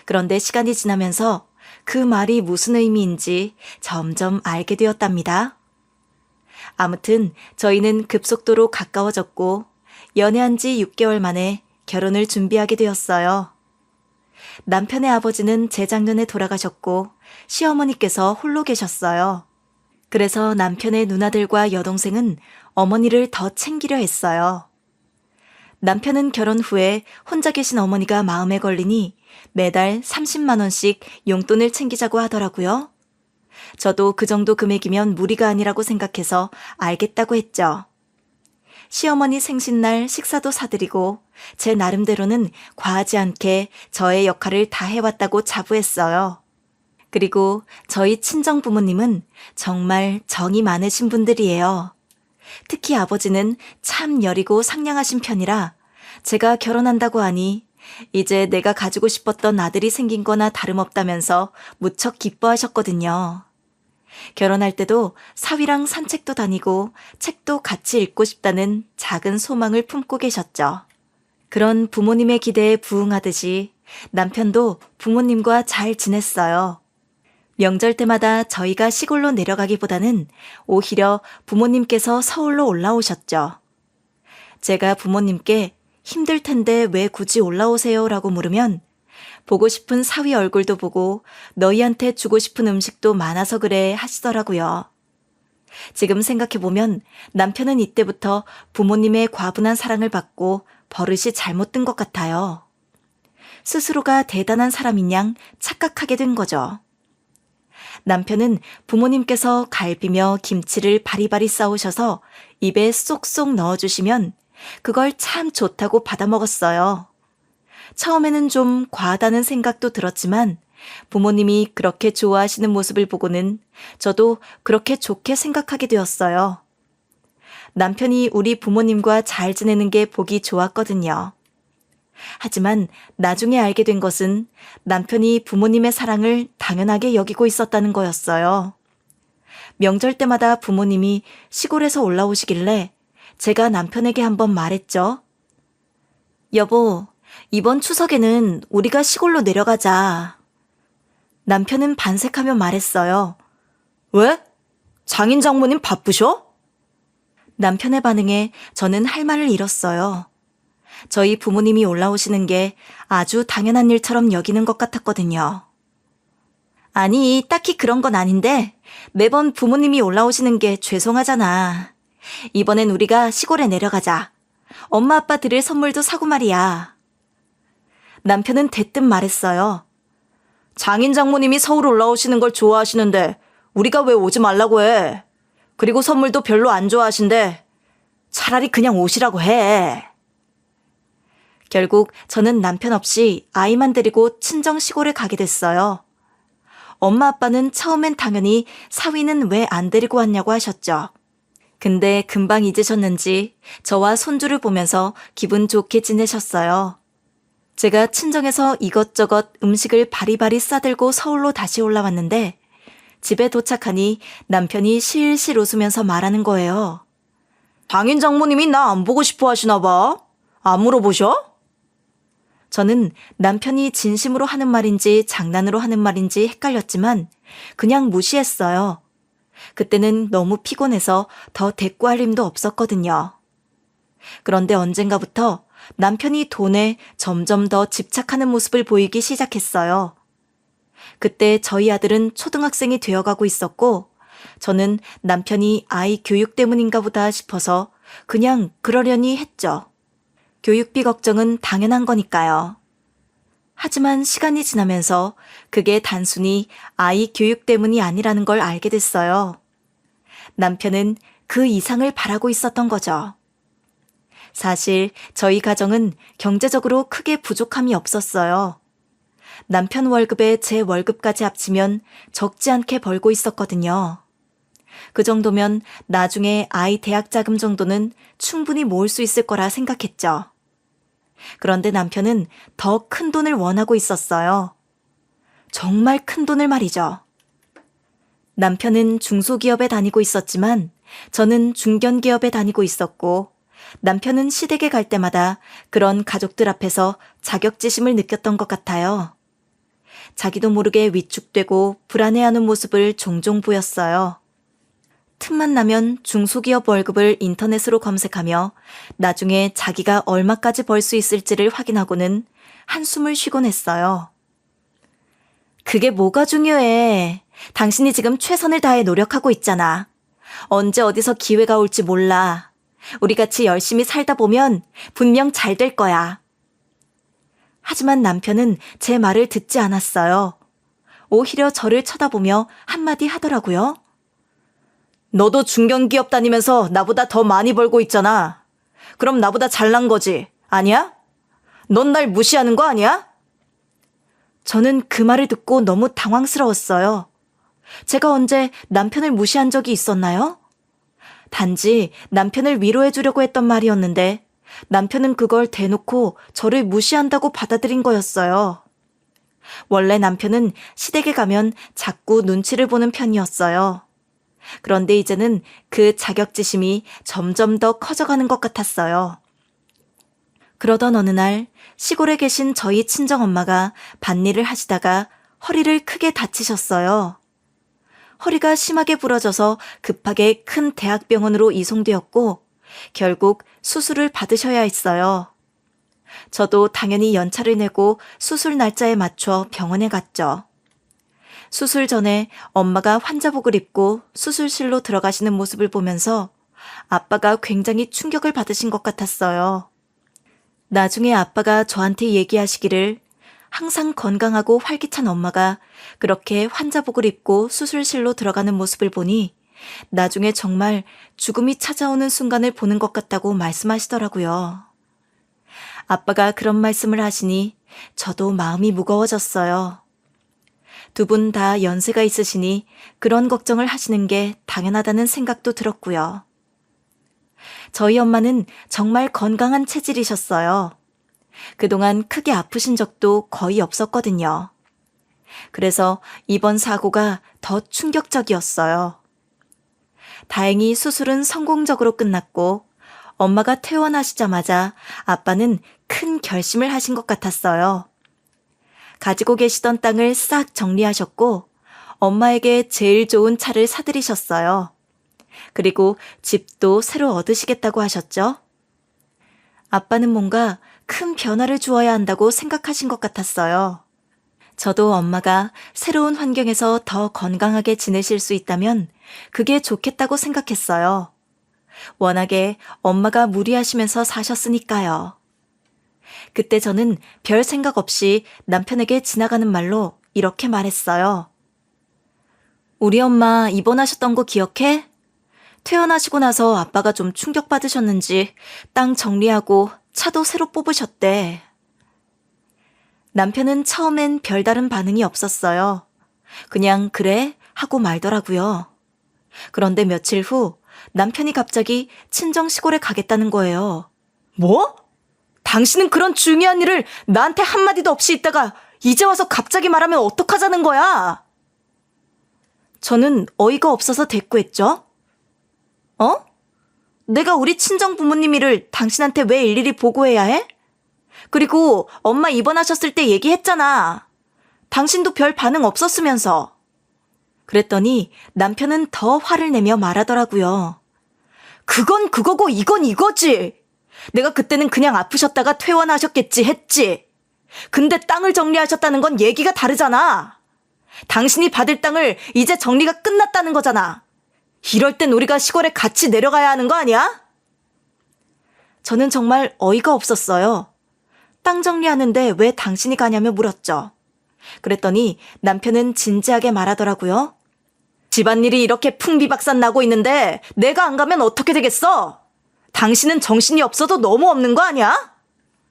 그런데 시간이 지나면서 그 말이 무슨 의미인지 점점 알게 되었답니다. 아무튼 저희는 급속도로 가까워졌고 연애한 지 6개월 만에 결혼을 준비하게 되었어요. 남편의 아버지는 재작년에 돌아가셨고 시어머니께서 홀로 계셨어요. 그래서 남편의 누나들과 여동생은 어머니를 더 챙기려 했어요. 남편은 결혼 후에 혼자 계신 어머니가 마음에 걸리니 매달 30만 원씩 용돈을 챙기자고 하더라고요. 저도 그 정도 금액이면 무리가 아니라고 생각해서 알겠다고 했죠. 시어머니 생신날 식사도 사드리고 제 나름대로는 과하지 않게 저의 역할을 다 해왔다고 자부했어요. 그리고 저희 친정 부모님은 정말 정이 많으신 분들이에요. 특히 아버지는 참 여리고 상냥하신 편이라 제가 결혼한다고 하니 이제 내가 가지고 싶었던 아들이 생긴 거나 다름없다면서 무척 기뻐하셨거든요. 결혼할 때도 사위랑 산책도 다니고 책도 같이 읽고 싶다는 작은 소망을 품고 계셨죠. 그런 부모님의 기대에 부응하듯이 남편도 부모님과 잘 지냈어요. 명절 때마다 저희가 시골로 내려가기보다는 오히려 부모님께서 서울로 올라오셨죠. 제가 부모님께 힘들 텐데 왜 굳이 올라오세요? 라고 물으면 보고 싶은 사위 얼굴도 보고 너희한테 주고 싶은 음식도 많아서 그래 하시더라고요. 지금 생각해보면 남편은 이때부터 부모님의 과분한 사랑을 받고 버릇이 잘못된 것 같아요. 스스로가 대단한 사람인 양 착각하게 된 거죠. 남편은 부모님께서 갈비며 김치를 바리바리 싸우셔서 입에 쏙쏙 넣어주시면 그걸 참 좋다고 받아 먹었어요. 처음에는 좀 과하다는 생각도 들었지만 부모님이 그렇게 좋아하시는 모습을 보고는 저도 그렇게 좋게 생각하게 되었어요. 남편이 우리 부모님과 잘 지내는 게 보기 좋았거든요. 하지만 나중에 알게 된 것은 남편이 부모님의 사랑을 당연하게 여기고 있었다는 거였어요. 명절 때마다 부모님이 시골에서 올라오시길래 제가 남편에게 한번 말했죠. 여보, 이번 추석에는 우리가 시골로 내려가자. 남편은 반색하며 말했어요. 왜? 장인 장모님 바쁘셔? 남편의 반응에 저는 할 말을 잃었어요. 저희 부모님이 올라오시는 게 아주 당연한 일처럼 여기는 것 같았거든요. 아니, 딱히 그런 건 아닌데 매번 부모님이 올라오시는 게 죄송하잖아. 이번엔 우리가 시골에 내려가자. 엄마 아빠 드릴 선물도 사고 말이야. 남편은 대뜸 말했어요. 장인 장모님이 서울 올라오시는 걸 좋아하시는데 우리가 왜 오지 말라고 해. 그리고 선물도 별로 안 좋아하신데 차라리 그냥 오시라고 해. 결국 저는 남편 없이 아이만 데리고 친정 시골에 가게 됐어요. 엄마 아빠는 처음엔 당연히 사위는 왜 안 데리고 왔냐고 하셨죠. 근데 금방 잊으셨는지 저와 손주를 보면서 기분 좋게 지내셨어요. 제가 친정에서 이것저것 음식을 바리바리 싸들고 서울로 다시 올라왔는데 집에 도착하니 남편이 실실 웃으면서 말하는 거예요. 장인 장모님이 나 안 보고 싶어 하시나 봐. 안 물어보셔? 저는 남편이 진심으로 하는 말인지 장난으로 하는 말인지 헷갈렸지만 그냥 무시했어요. 그때는 너무 피곤해서 더 대꾸할 힘도 없었거든요. 그런데 언젠가부터 남편이 돈에 점점 더 집착하는 모습을 보이기 시작했어요. 그때 저희 아들은 초등학생이 되어가고 있었고 저는 남편이 아이 교육 때문인가 보다 싶어서 그냥 그러려니 했죠. 교육비 걱정은 당연한 거니까요. 하지만 시간이 지나면서 그게 단순히 아이 교육 때문이 아니라는 걸 알게 됐어요. 남편은 그 이상을 바라고 있었던 거죠. 사실 저희 가정은 경제적으로 크게 부족함이 없었어요. 남편 월급에 제 월급까지 합치면 적지 않게 벌고 있었거든요. 그 정도면 나중에 아이 대학 자금 정도는 충분히 모을 수 있을 거라 생각했죠. 그런데 남편은 더 큰 돈을 원하고 있었어요. 정말 큰 돈을 말이죠. 남편은 중소기업에 다니고 있었지만 저는 중견기업에 다니고 있었고 남편은 시댁에 갈 때마다 그런 가족들 앞에서 자격지심을 느꼈던 것 같아요. 자기도 모르게 위축되고 불안해하는 모습을 종종 보였어요. 틈만 나면 중소기업 월급을 인터넷으로 검색하며 나중에 자기가 얼마까지 벌 수 있을지를 확인하고는 한숨을 쉬곤 했어요. 그게 뭐가 중요해. 당신이 지금 최선을 다해 노력하고 있잖아. 언제 어디서 기회가 올지 몰라. 우리 같이 열심히 살다 보면 분명 잘 될 거야. 하지만 남편은 제 말을 듣지 않았어요. 오히려 저를 쳐다보며 한마디 하더라고요. 너도 중견기업 다니면서 나보다 더 많이 벌고 있잖아. 그럼 나보다 잘난 거지, 아니야? 넌 날 무시하는 거 아니야? 저는 그 말을 듣고 너무 당황스러웠어요. 제가 언제 남편을 무시한 적이 있었나요? 단지 남편을 위로해 주려고 했던 말이었는데 남편은 그걸 대놓고 저를 무시한다고 받아들인 거였어요. 원래 남편은 시댁에 가면 자꾸 눈치를 보는 편이었어요. 그런데 이제는 그 자격지심이 점점 더 커져가는 것 같았어요. 그러던 어느 날 시골에 계신 저희 친정엄마가 밭일을 하시다가 허리를 크게 다치셨어요. 허리가 심하게 부러져서 급하게 큰 대학병원으로 이송되었고 결국 수술을 받으셔야 했어요. 저도 당연히 연차를 내고 수술 날짜에 맞춰 병원에 갔죠. 수술 전에 엄마가 환자복을 입고 수술실로 들어가시는 모습을 보면서 아빠가 굉장히 충격을 받으신 것 같았어요. 나중에 아빠가 저한테 얘기하시기를 항상 건강하고 활기찬 엄마가 그렇게 환자복을 입고 수술실로 들어가는 모습을 보니 나중에 정말 죽음이 찾아오는 순간을 보는 것 같다고 말씀하시더라고요. 아빠가 그런 말씀을 하시니 저도 마음이 무거워졌어요. 두 분 다 연세가 있으시니 그런 걱정을 하시는 게 당연하다는 생각도 들었고요. 저희 엄마는 정말 건강한 체질이셨어요. 그동안 크게 아프신 적도 거의 없었거든요. 그래서 이번 사고가 더 충격적이었어요. 다행히 수술은 성공적으로 끝났고 엄마가 퇴원하시자마자 아빠는 큰 결심을 하신 것 같았어요. 가지고 계시던 땅을 싹 정리하셨고 엄마에게 제일 좋은 차를 사들이셨어요. 그리고 집도 새로 얻으시겠다고 하셨죠. 아빠는 뭔가 큰 변화를 주어야 한다고 생각하신 것 같았어요. 저도 엄마가 새로운 환경에서 더 건강하게 지내실 수 있다면 그게 좋겠다고 생각했어요. 워낙에 엄마가 무리하시면서 사셨으니까요. 그때 저는 별 생각 없이 남편에게 지나가는 말로 이렇게 말했어요. 우리 엄마 입원하셨던 거 기억해? 퇴원하시고 나서 아빠가 좀 충격받으셨는지 땅 정리하고 차도 새로 뽑으셨대. 남편은 처음엔 별다른 반응이 없었어요. 그냥 그래 하고 말더라고요. 그런데 며칠 후 남편이 갑자기 친정 시골에 가겠다는 거예요. 뭐? 당신은 그런 중요한 일을 나한테 한마디도 없이 있다가 이제 와서 갑자기 말하면 어떡하자는 거야? 저는 어이가 없어서 대꾸했죠. 내가 우리 친정 부모님 일을 당신한테 왜 일일이 보고해야 해? 그리고 엄마 입원하셨을 때 얘기했잖아. 당신도 별 반응 없었으면서. 그랬더니 남편은 더 화를 내며 말하더라고요. 그건 그거고 이건 이거지. 내가 그때는 그냥 아프셨다가 퇴원하셨겠지 했지. 근데 땅을 정리하셨다는 건 얘기가 다르잖아. 당신이 받을 땅을 이제 정리가 끝났다는 거잖아. 이럴 땐 우리가 시골에 같이 내려가야 하는 거 아니야? 저는 정말 어이가 없었어요. 땅 정리하는데 왜 당신이 가냐며 물었죠. 그랬더니 남편은 진지하게 말하더라고요. 집안일이 이렇게 풍비박산 나고 있는데 내가 안 가면 어떻게 되겠어? 당신은 정신이 없어도 너무 없는 거 아니야?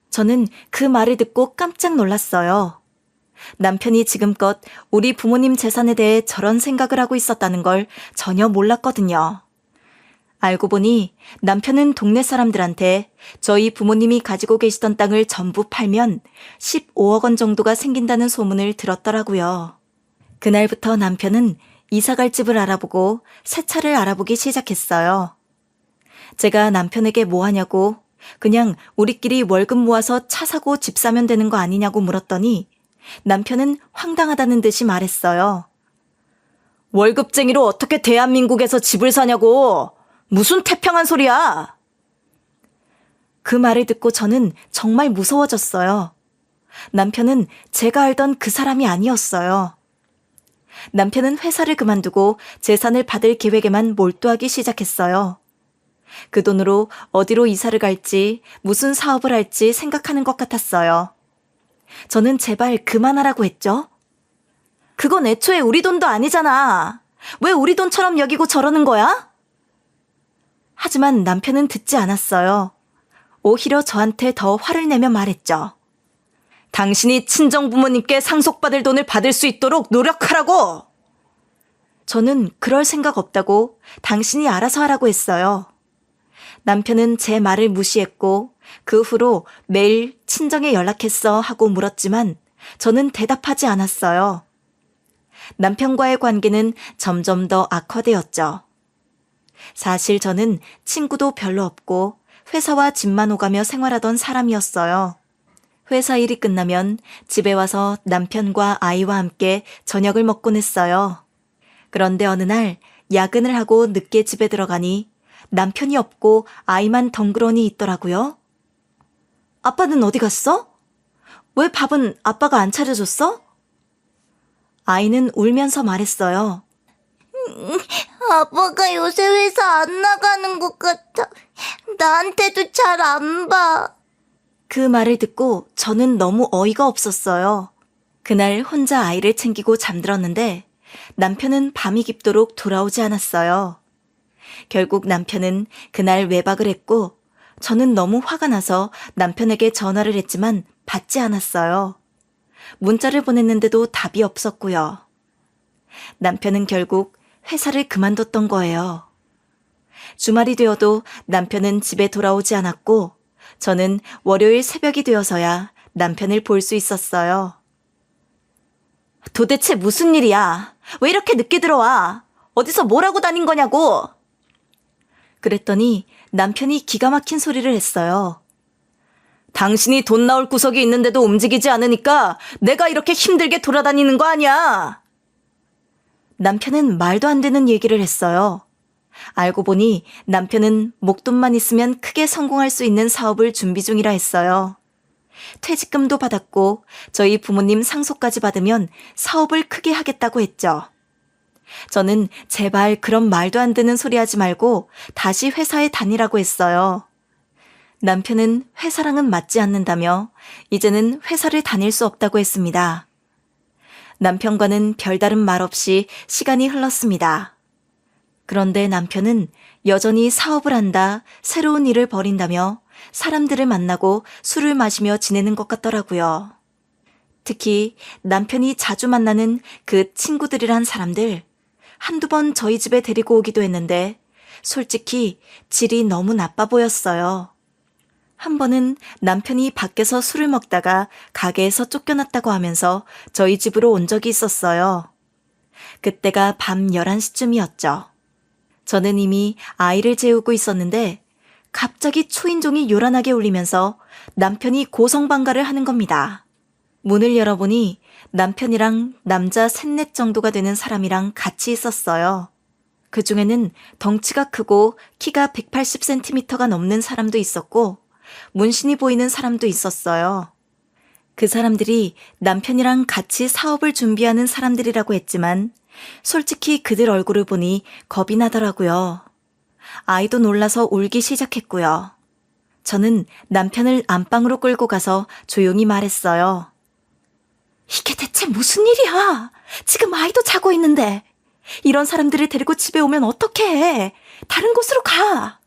저는 그 말을 듣고 깜짝 놀랐어요. 남편이 지금껏 우리 부모님 재산에 대해 저런 생각을 하고 있었다는 걸 전혀 몰랐거든요. 알고 보니 남편은 동네 사람들한테 저희 부모님이 가지고 계시던 땅을 전부 팔면 15억 원 정도가 생긴다는 소문을 들었더라고요. 그날부터 남편은 이사갈 집을 알아보고 새 차를 알아보기 시작했어요. 제가 남편에게 뭐 하냐고 그냥 우리끼리 월급 모아서 차 사고 집 사면 되는 거 아니냐고 물었더니 남편은 황당하다는 듯이 말했어요. 월급쟁이로 어떻게 대한민국에서 집을 사냐고. 무슨 태평한 소리야. 그 말을 듣고 저는 정말 무서워졌어요. 남편은 제가 알던 그 사람이 아니었어요. 남편은 회사를 그만두고 재산을 받을 계획에만 몰두하기 시작했어요. 그 돈으로 어디로 이사를 갈지 무슨 사업을 할지 생각하는 것 같았어요. 저는 제발 그만하라고 했죠. 그건 애초에 우리 돈도 아니잖아. 왜 우리 돈처럼 여기고 저러는 거야? 하지만 남편은 듣지 않았어요. 오히려 저한테 더 화를 내며 말했죠. 당신이 친정부모님께 상속받을 돈을 받을 수 있도록 노력하라고! 저는 그럴 생각 없다고 당신이 알아서 하라고 했어요. 남편은 제 말을 무시했고 그 후로 매일 친정에 연락했어 하고 물었지만 저는 대답하지 않았어요. 남편과의 관계는 점점 더 악화되었죠. 사실 저는 친구도 별로 없고 회사와 집만 오가며 생활하던 사람이었어요. 회사 일이 끝나면 집에 와서 남편과 아이와 함께 저녁을 먹곤 했어요. 그런데 어느 날 야근을 하고 늦게 집에 들어가니 남편이 없고 아이만 덩그러니 있더라고요. 아빠는 어디 갔어? 왜 밥은 아빠가 안 차려줬어? 아이는 울면서 말했어요. 아빠가 요새 회사 안 나가는 것 같아. 나한테도 잘 안 봐. 그 말을 듣고 저는 너무 어이가 없었어요. 그날 혼자 아이를 챙기고 잠들었는데 남편은 밤이 깊도록 돌아오지 않았어요. 결국 남편은 그날 외박을 했고 저는 너무 화가 나서 남편에게 전화를 했지만 받지 않았어요. 문자를 보냈는데도 답이 없었고요. 남편은 결국 회사를 그만뒀던 거예요. 주말이 되어도 남편은 집에 돌아오지 않았고 저는 월요일 새벽이 되어서야 남편을 볼 수 있었어요. 도대체 무슨 일이야? 왜 이렇게 늦게 들어와? 어디서 뭘 하고 다닌 거냐고? 그랬더니 남편이 기가 막힌 소리를 했어요. 당신이 돈 나올 구석이 있는데도 움직이지 않으니까 내가 이렇게 힘들게 돌아다니는 거 아니야? 남편은 말도 안 되는 얘기를 했어요. 알고 보니 남편은 목돈만 있으면 크게 성공할 수 있는 사업을 준비 중이라 했어요. 퇴직금도 받았고 저희 부모님 상속까지 받으면 사업을 크게 하겠다고 했죠. 저는 제발 그런 말도 안 되는 소리 하지 말고 다시 회사에 다니라고 했어요. 남편은 회사랑은 맞지 않는다며 이제는 회사를 다닐 수 없다고 했습니다. 남편과는 별다른 말 없이 시간이 흘렀습니다. 그런데 남편은 여전히 사업을 한다, 새로운 일을 벌인다며 사람들을 만나고 술을 마시며 지내는 것 같더라고요. 특히 남편이 자주 만나는 그 친구들이란 사람들, 한두 번 저희 집에 데리고 오기도 했는데 솔직히 질이 너무 나빠 보였어요. 한 번은 남편이 밖에서 술을 먹다가 가게에서 쫓겨났다고 하면서 저희 집으로 온 적이 있었어요. 그때가 밤 11시쯤이었죠. 저는 이미 아이를 재우고 있었는데 갑자기 초인종이 요란하게 울리면서 남편이 고성방가를 하는 겁니다. 문을 열어보니 남편이랑 남자 셋넷 정도가 되는 사람이랑 같이 있었어요. 그 중에는 덩치가 크고 키가 180cm가 넘는 사람도 있었고 문신이 보이는 사람도 있었어요. 그 사람들이 남편이랑 같이 사업을 준비하는 사람들이라고 했지만 솔직히 그들 얼굴을 보니 겁이 나더라고요. 아이도 놀라서 울기 시작했고요. 저는 남편을 안방으로 끌고 가서 조용히 말했어요. 이게 대체 무슨 일이야? 지금 아이도 자고 있는데. 이런 사람들을 데리고 집에 오면 어떡해? 다른 곳으로 가.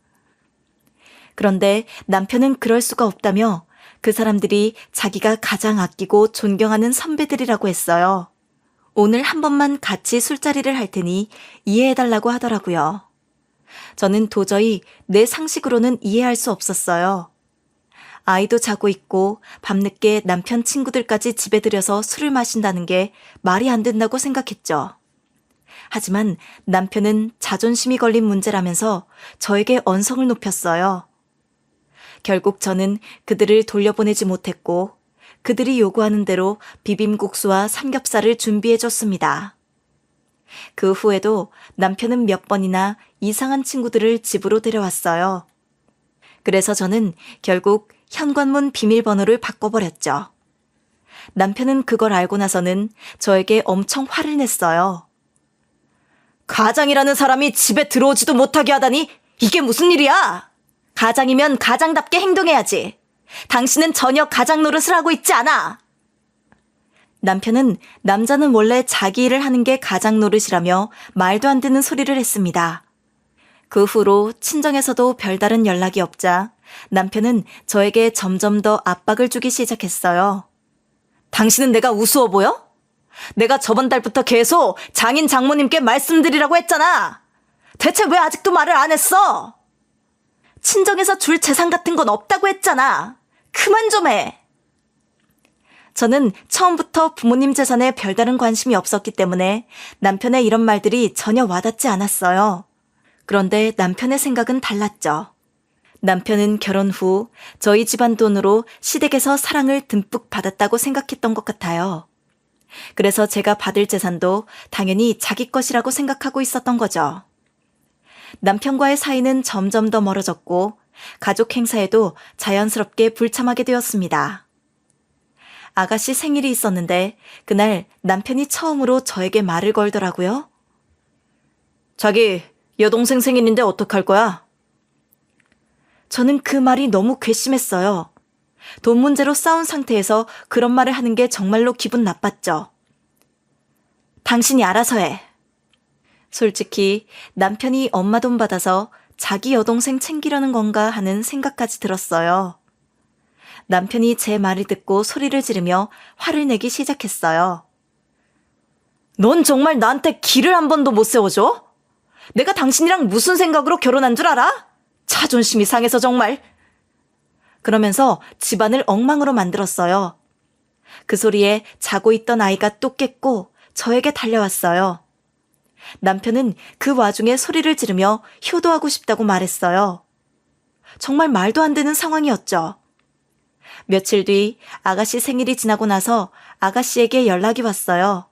그런데 남편은 그럴 수가 없다며 그 사람들이 자기가 가장 아끼고 존경하는 선배들이라고 했어요. 오늘 한 번만 같이 술자리를 할 테니 이해해달라고 하더라고요. 저는 도저히 내 상식으로는 이해할 수 없었어요. 아이도 자고 있고 밤늦게 남편 친구들까지 집에 들여서 술을 마신다는 게 말이 안 된다고 생각했죠. 하지만 남편은 자존심이 걸린 문제라면서 저에게 언성을 높였어요. 결국 저는 그들을 돌려보내지 못했고 그들이 요구하는 대로 비빔국수와 삼겹살을 준비해줬습니다. 그 후에도 남편은 몇 번이나 이상한 친구들을 집으로 데려왔어요. 그래서 저는 결국 현관문 비밀번호를 바꿔버렸죠. 남편은 그걸 알고 나서는 저에게 엄청 화를 냈어요. 가장이라는 사람이 집에 들어오지도 못하게 하다니 이게 무슨 일이야? 가장이면 가장답게 행동해야지. 당신은 전혀 가장 노릇을 하고 있지 않아. 남편은 남자는 원래 자기 일을 하는 게 가장 노릇이라며 말도 안 되는 소리를 했습니다. 그 후로 친정에서도 별다른 연락이 없자 남편은 저에게 점점 더 압박을 주기 시작했어요. 당신은 내가 우스워 보여? 내가 저번 달부터 계속 장인 장모님께 말씀드리라고 했잖아. 대체 왜 아직도 말을 안 했어? 친정에서 줄 재산 같은 건 없다고 했잖아. 그만 좀 해. 저는 처음부터 부모님 재산에 별다른 관심이 없었기 때문에 남편의 이런 말들이 전혀 와닿지 않았어요. 그런데 남편의 생각은 달랐죠. 남편은 결혼 후 저희 집안 돈으로 시댁에서 사랑을 듬뿍 받았다고 생각했던 것 같아요. 그래서 제가 받을 재산도 당연히 자기 것이라고 생각하고 있었던 거죠. 남편과의 사이는 점점 더 멀어졌고 가족 행사에도 자연스럽게 불참하게 되었습니다. 아가씨 생일이 있었는데 그날 남편이 처음으로 저에게 말을 걸더라고요. 자기 여동생 생일인데 어떡할 거야? 저는 그 말이 너무 괘씸했어요. 돈 문제로 싸운 상태에서 그런 말을 하는 게 정말로 기분 나빴죠. 당신이 알아서 해. 솔직히 남편이 엄마 돈 받아서 자기 여동생 챙기려는 건가 하는 생각까지 들었어요. 남편이 제 말을 듣고 소리를 지르며 화를 내기 시작했어요. 넌 정말 나한테 기를 한 번도 못 세워줘? 내가 당신이랑 무슨 생각으로 결혼한 줄 알아? 자존심이 상해서 정말. 그러면서 집안을 엉망으로 만들었어요. 그 소리에 자고 있던 아이가 또 깼고 저에게 달려왔어요. 남편은 그 와중에 소리를 지르며 효도하고 싶다고 말했어요. 정말 말도 안 되는 상황이었죠. 며칠 뒤 아가씨 생일이 지나고 나서 아가씨에게 연락이 왔어요.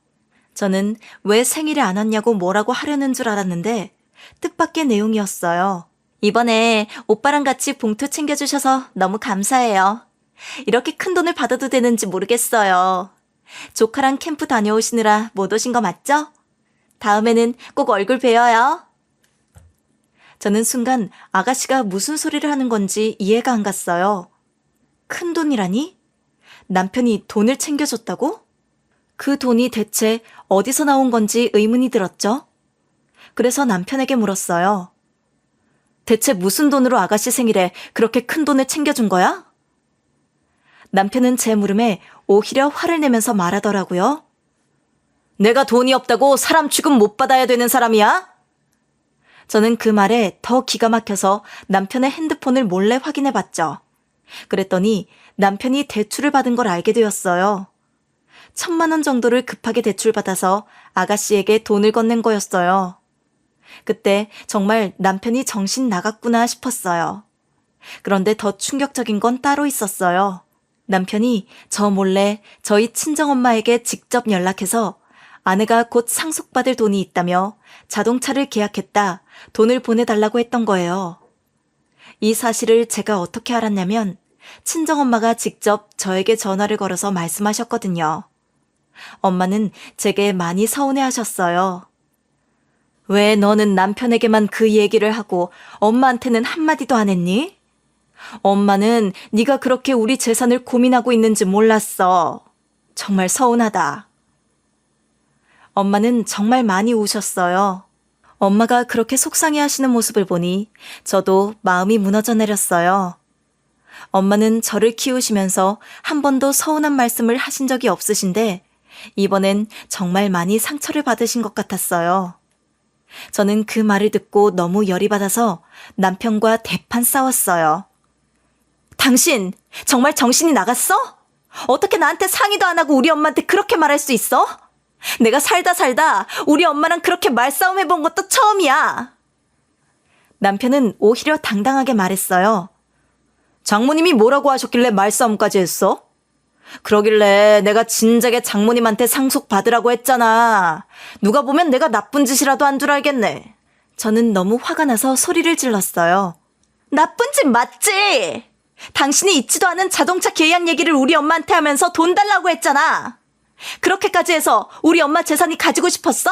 저는 왜 생일에 안 왔냐고 뭐라고 하려는 줄 알았는데 뜻밖의 내용이었어요. 이번에 오빠랑 같이 봉투 챙겨주셔서 너무 감사해요. 이렇게 큰 돈을 받아도 되는지 모르겠어요. 조카랑 캠프 다녀오시느라 못 오신 거 맞죠? 다음에는 꼭 얼굴 뵈어요. 저는 순간 아가씨가 무슨 소리를 하는 건지 이해가 안 갔어요. 큰 돈이라니? 남편이 돈을 챙겨줬다고? 그 돈이 대체 어디서 나온 건지 의문이 들었죠? 그래서 남편에게 물었어요. 대체 무슨 돈으로 아가씨 생일에 그렇게 큰 돈을 챙겨준 거야? 남편은 제 물음에 오히려 화를 내면서 말하더라고요. 내가 돈이 없다고 사람 취급 못 받아야 되는 사람이야? 저는 그 말에 더 기가 막혀서 남편의 핸드폰을 몰래 확인해 봤죠. 그랬더니 남편이 대출을 받은 걸 알게 되었어요. 1,000만 원 정도를 급하게 대출받아서 아가씨에게 돈을 건넨 거였어요. 그때 정말 남편이 정신 나갔구나 싶었어요. 그런데 더 충격적인 건 따로 있었어요. 남편이 저 몰래 저희 친정엄마에게 직접 연락해서 아내가 곧 상속받을 돈이 있다며 자동차를 계약했다 돈을 보내달라고 했던 거예요. 이 사실을 제가 어떻게 알았냐면 친정엄마가 직접 저에게 전화를 걸어서 말씀하셨거든요. 엄마는 제게 많이 서운해하셨어요. 왜 너는 남편에게만 그 얘기를 하고 엄마한테는 한마디도 안 했니? 엄마는 네가 그렇게 우리 재산을 고민하고 있는지 몰랐어. 정말 서운하다. 엄마는 정말 많이 우셨어요. 엄마가 그렇게 속상해 하시는 모습을 보니 저도 마음이 무너져 내렸어요. 엄마는 저를 키우시면서 한 번도 서운한 말씀을 하신 적이 없으신데 이번엔 정말 많이 상처를 받으신 것 같았어요. 저는 그 말을 듣고 너무 열이 받아서 남편과 대판 싸웠어요. 당신 정말 정신이 나갔어? 어떻게 나한테 상의도 안 하고 우리 엄마한테 그렇게 말할 수 있어? 내가 살다 우리 엄마랑 그렇게 말싸움 해본 것도 처음이야. 남편은 오히려 당당하게 말했어요. 장모님이 뭐라고 하셨길래 말싸움까지 했어? 그러길래 내가 진작에 장모님한테 상속 받으라고 했잖아. 누가 보면 내가 나쁜 짓이라도 한 줄 알겠네. 저는 너무 화가 나서 소리를 질렀어요. 나쁜 짓 맞지? 당신이 있지도 않은 자동차 계약 얘기를 우리 엄마한테 하면서 돈 달라고 했잖아. 그렇게까지 해서 우리 엄마 재산이 가지고 싶었어?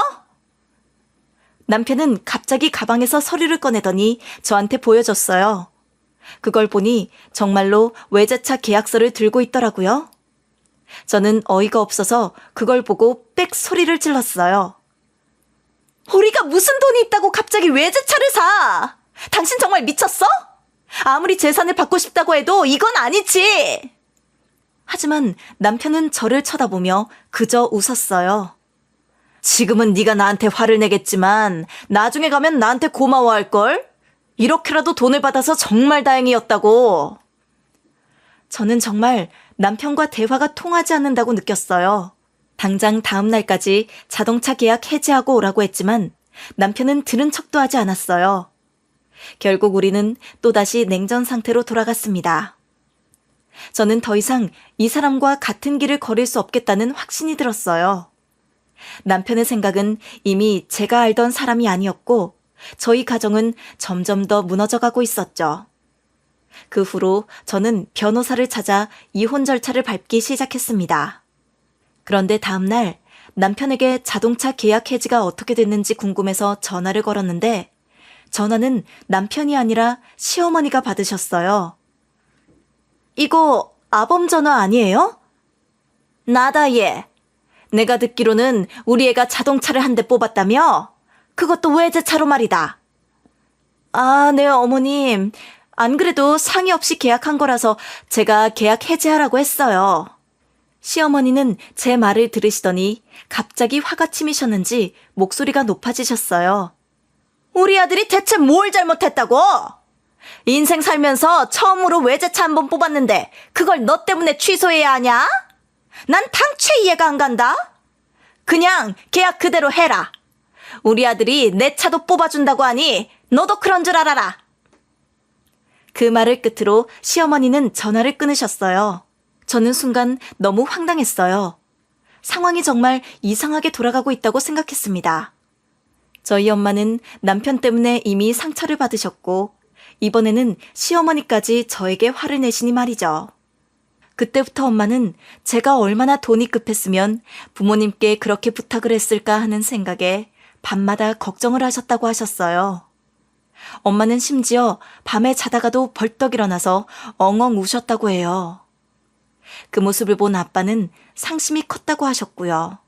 남편은 갑자기 가방에서 서류를 꺼내더니 저한테 보여줬어요. 그걸 보니 정말로 외제차 계약서를 들고 있더라고요. 저는 어이가 없어서 그걸 보고 빽 소리를 질렀어요. 우리가 무슨 돈이 있다고 갑자기 외제차를 사? 당신 정말 미쳤어? 아무리 재산을 받고 싶다고 해도 이건 아니지. 하지만 남편은 저를 쳐다보며 그저 웃었어요. 지금은 네가 나한테 화를 내겠지만 나중에 가면 나한테 고마워할걸? 이렇게라도 돈을 받아서 정말 다행이었다고. 저는 정말 남편과 대화가 통하지 않는다고 느꼈어요. 당장 다음 날까지 자동차 계약 해지하고 오라고 했지만 남편은 들은 척도 하지 않았어요. 결국 우리는 또다시 냉전 상태로 돌아갔습니다. 저는 더 이상 이 사람과 같은 길을 걸을 수 없겠다는 확신이 들었어요. 남편의 생각은 이미 제가 알던 사람이 아니었고 저희 가정은 점점 더 무너져가고 있었죠. 그 후로 저는 변호사를 찾아 이혼 절차를 밟기 시작했습니다. 그런데 다음 날 남편에게 자동차 계약 해지가 어떻게 됐는지 궁금해서 전화를 걸었는데 전화는 남편이 아니라 시어머니가 받으셨어요. 이거 아범 전화 아니에요? 나다 얘. 내가 듣기로는 우리 애가 자동차를 한 대 뽑았다며? 그것도 외제차로 말이다. 아, 네 어머님. 안 그래도 상의 없이 계약한 거라서 제가 계약 해지하라고 했어요. 시어머니는 제 말을 들으시더니 갑자기 화가 치미셨는지 목소리가 높아지셨어요. 우리 아들이 대체 뭘 잘못했다고? 인생 살면서 처음으로 외제차 한 번 뽑았는데 그걸 너 때문에 취소해야 하냐? 난 당최 이해가 안 간다. 그냥 계약 그대로 해라. 우리 아들이 내 차도 뽑아준다고 하니 너도 그런 줄 알아라. 그 말을 끝으로 시어머니는 전화를 끊으셨어요. 저는 순간 너무 황당했어요. 상황이 정말 이상하게 돌아가고 있다고 생각했습니다. 저희 엄마는 남편 때문에 이미 상처를 받으셨고 이번에는 시어머니까지 저에게 화를 내시니 말이죠. 그때부터 엄마는 제가 얼마나 돈이 급했으면 부모님께 그렇게 부탁을 했을까 하는 생각에 밤마다 걱정을 하셨다고 하셨어요. 엄마는 심지어 밤에 자다가도 벌떡 일어나서 엉엉 우셨다고 해요. 그 모습을 본 아빠는 상심이 컸다고 하셨고요.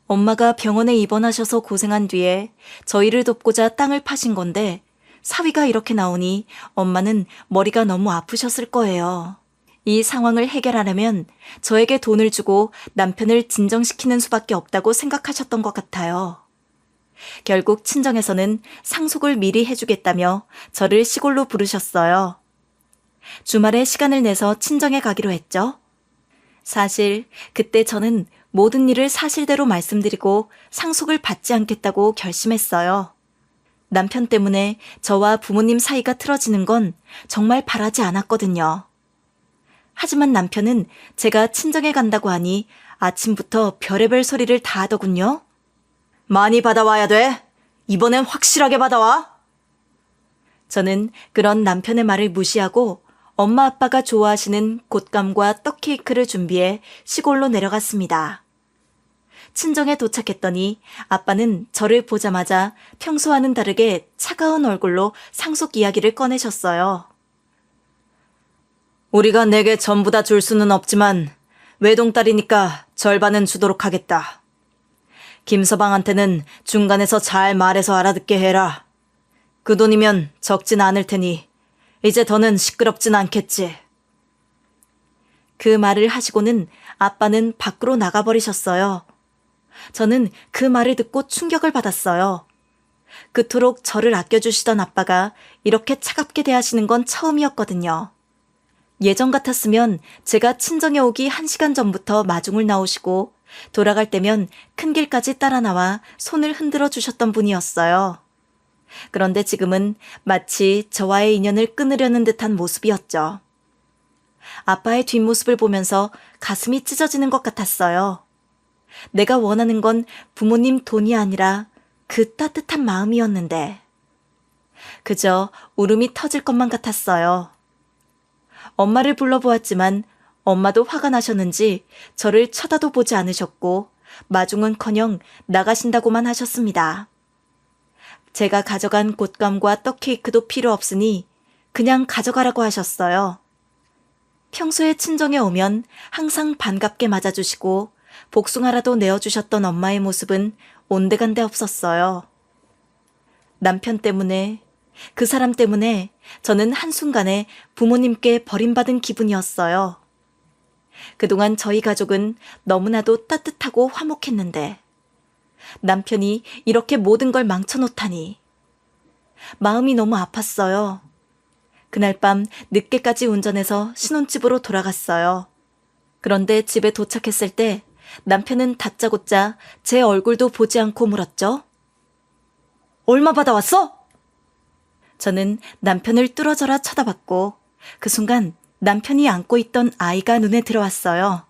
엄마가 병원에 입원하셔서 고생한 뒤에 저희를 돕고자 땅을 파신 건데 사위가 이렇게 나오니 엄마는 머리가 너무 아프셨을 거예요. 이 상황을 해결하려면 저에게 돈을 주고 남편을 진정시키는 수밖에 없다고 생각하셨던 것 같아요. 결국 친정에서는 상속을 미리 해주겠다며 저를 시골로 부르셨어요. 주말에 시간을 내서 친정에 가기로 했죠. 사실 그때 저는 모든 일을 사실대로 말씀드리고 상속을 받지 않겠다고 결심했어요. 남편 때문에 저와 부모님 사이가 틀어지는 건 정말 바라지 않았거든요. 하지만 남편은 제가 친정에 간다고 하니 아침부터 별의별 소리를 다 하더군요. 많이 받아와야 돼. 이번엔 확실하게 받아와. 저는 그런 남편의 말을 무시하고 엄마 아빠가 좋아하시는 곶감과 떡케이크를 준비해 시골로 내려갔습니다. 친정에 도착했더니 아빠는 저를 보자마자 평소와는 다르게 차가운 얼굴로 상속 이야기를 꺼내셨어요. 우리가 내게 전부 다 줄 수는 없지만 외동딸이니까 절반은 주도록 하겠다. 김서방한테는 중간에서 잘 말해서 알아듣게 해라. 그 돈이면 적진 않을 테니 이제 더는 시끄럽진 않겠지. 그 말을 하시고는 아빠는 밖으로 나가버리셨어요. 저는 그 말을 듣고 충격을 받았어요. 그토록 저를 아껴주시던 아빠가 이렇게 차갑게 대하시는 건 처음이었거든요. 예전 같았으면 제가 친정에 오기 1시간 전부터 마중을 나오시고 돌아갈 때면 큰 길까지 따라 나와 손을 흔들어 주셨던 분이었어요. 그런데 지금은 마치 저와의 인연을 끊으려는 듯한 모습이었죠. 아빠의 뒷모습을 보면서 가슴이 찢어지는 것 같았어요. 내가 원하는 건 부모님 돈이 아니라 그 따뜻한 마음이었는데 그저 울음이 터질 것만 같았어요. 엄마를 불러보았지만 엄마도 화가 나셨는지 저를 쳐다도 보지 않으셨고 마중은커녕 나가신다고만 하셨습니다. 제가 가져간 곶감과 떡케이크도 필요 없으니 그냥 가져가라고 하셨어요. 평소에 친정에 오면 항상 반갑게 맞아주시고 복숭아라도 내어주셨던 엄마의 모습은 온데간데 없었어요. 남편 때문에, 그 사람 때문에 저는 한순간에 부모님께 버림받은 기분이었어요. 그동안 저희 가족은 너무나도 따뜻하고 화목했는데 남편이 이렇게 모든 걸 망쳐놓다니. 마음이 너무 아팠어요. 그날 밤 늦게까지 운전해서 신혼집으로 돌아갔어요. 그런데 집에 도착했을 때 남편은 다짜고짜 제 얼굴도 보지 않고 물었죠. 얼마 받아왔어? 저는 남편을 뚫어져라 쳐다봤고 그 순간 남편이 안고 있던 아이가 눈에 들어왔어요.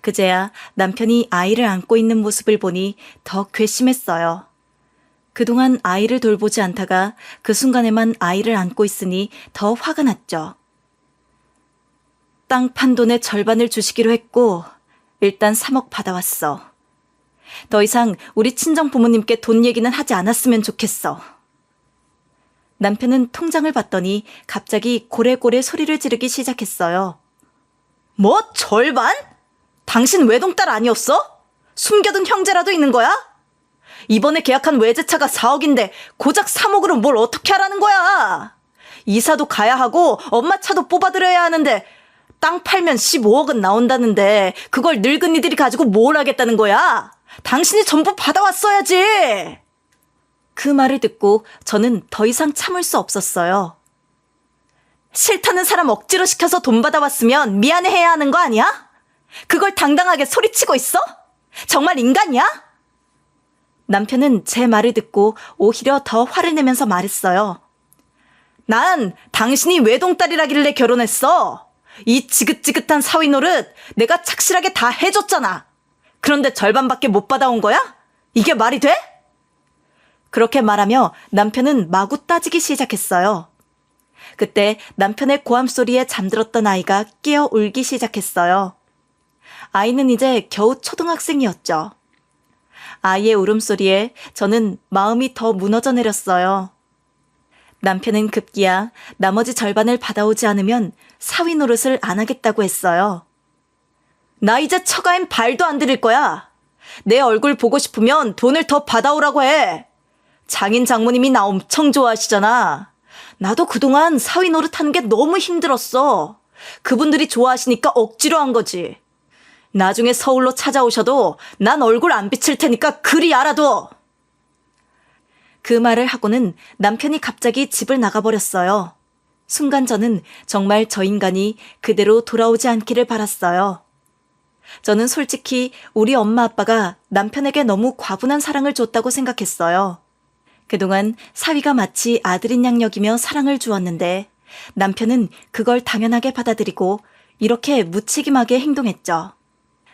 그제야 남편이 아이를 안고 있는 모습을 보니 더 괘씸했어요. 그동안 아이를 돌보지 않다가 그 순간에만 아이를 안고 있으니 더 화가 났죠. 땅 판 돈의 절반을 주시기로 했고 일단 3억 받아왔어. 더 이상 우리 친정 부모님께 돈 얘기는 하지 않았으면 좋겠어. 남편은 통장을 봤더니 갑자기 고래고래 소리를 지르기 시작했어요. 뭐? 절반? 당신 외동딸 아니었어? 숨겨둔 형제라도 있는 거야? 이번에 계약한 외제차가 4억인데 고작 3억으로 뭘 어떻게 하라는 거야? 이사도 가야 하고 엄마 차도 뽑아드려야 하는데 땅 팔면 15억은 나온다는데 그걸 늙은이들이 가지고 뭘 하겠다는 거야? 당신이 전부 받아왔어야지. 그 말을 듣고 저는 더 이상 참을 수 없었어요. 싫다는 사람 억지로 시켜서 돈 받아왔으면 미안해해야 하는 거 아니야? 그걸 당당하게 소리치고 있어? 정말 인간이야? 남편은 제 말을 듣고 오히려 더 화를 내면서 말했어요. 난 당신이 외동딸이라길래 결혼했어. 이 지긋지긋한 사위 노릇 내가 착실하게 다 해줬잖아. 그런데 절반밖에 못 받아온 거야? 이게 말이 돼? 그렇게 말하며 남편은 마구 따지기 시작했어요. 그때 남편의 고함 소리에 잠들었던 아이가 깨어 울기 시작했어요. 아이는 이제 겨우 초등학생이었죠. 아이의 울음소리에 저는 마음이 더 무너져 내렸어요. 남편은 급기야 나머지 절반을 받아오지 않으면 사위 노릇을 안 하겠다고 했어요. 나 이제 처가엔 발도 안 들일 거야. 내 얼굴 보고 싶으면 돈을 더 받아오라고 해. 장인 장모님이 나 엄청 좋아하시잖아. 나도 그동안 사위 노릇하는 게 너무 힘들었어. 그분들이 좋아하시니까 억지로 한 거지. 나중에 서울로 찾아오셔도 난 얼굴 안 비칠 테니까 그리 알아둬. 그 말을 하고는 남편이 갑자기 집을 나가버렸어요. 순간 저는 정말 저 인간이 그대로 돌아오지 않기를 바랐어요. 저는 솔직히 우리 엄마 아빠가 남편에게 너무 과분한 사랑을 줬다고 생각했어요. 그동안 사위가 마치 아들인 양 여기며 사랑을 주었는데 남편은 그걸 당연하게 받아들이고 이렇게 무책임하게 행동했죠.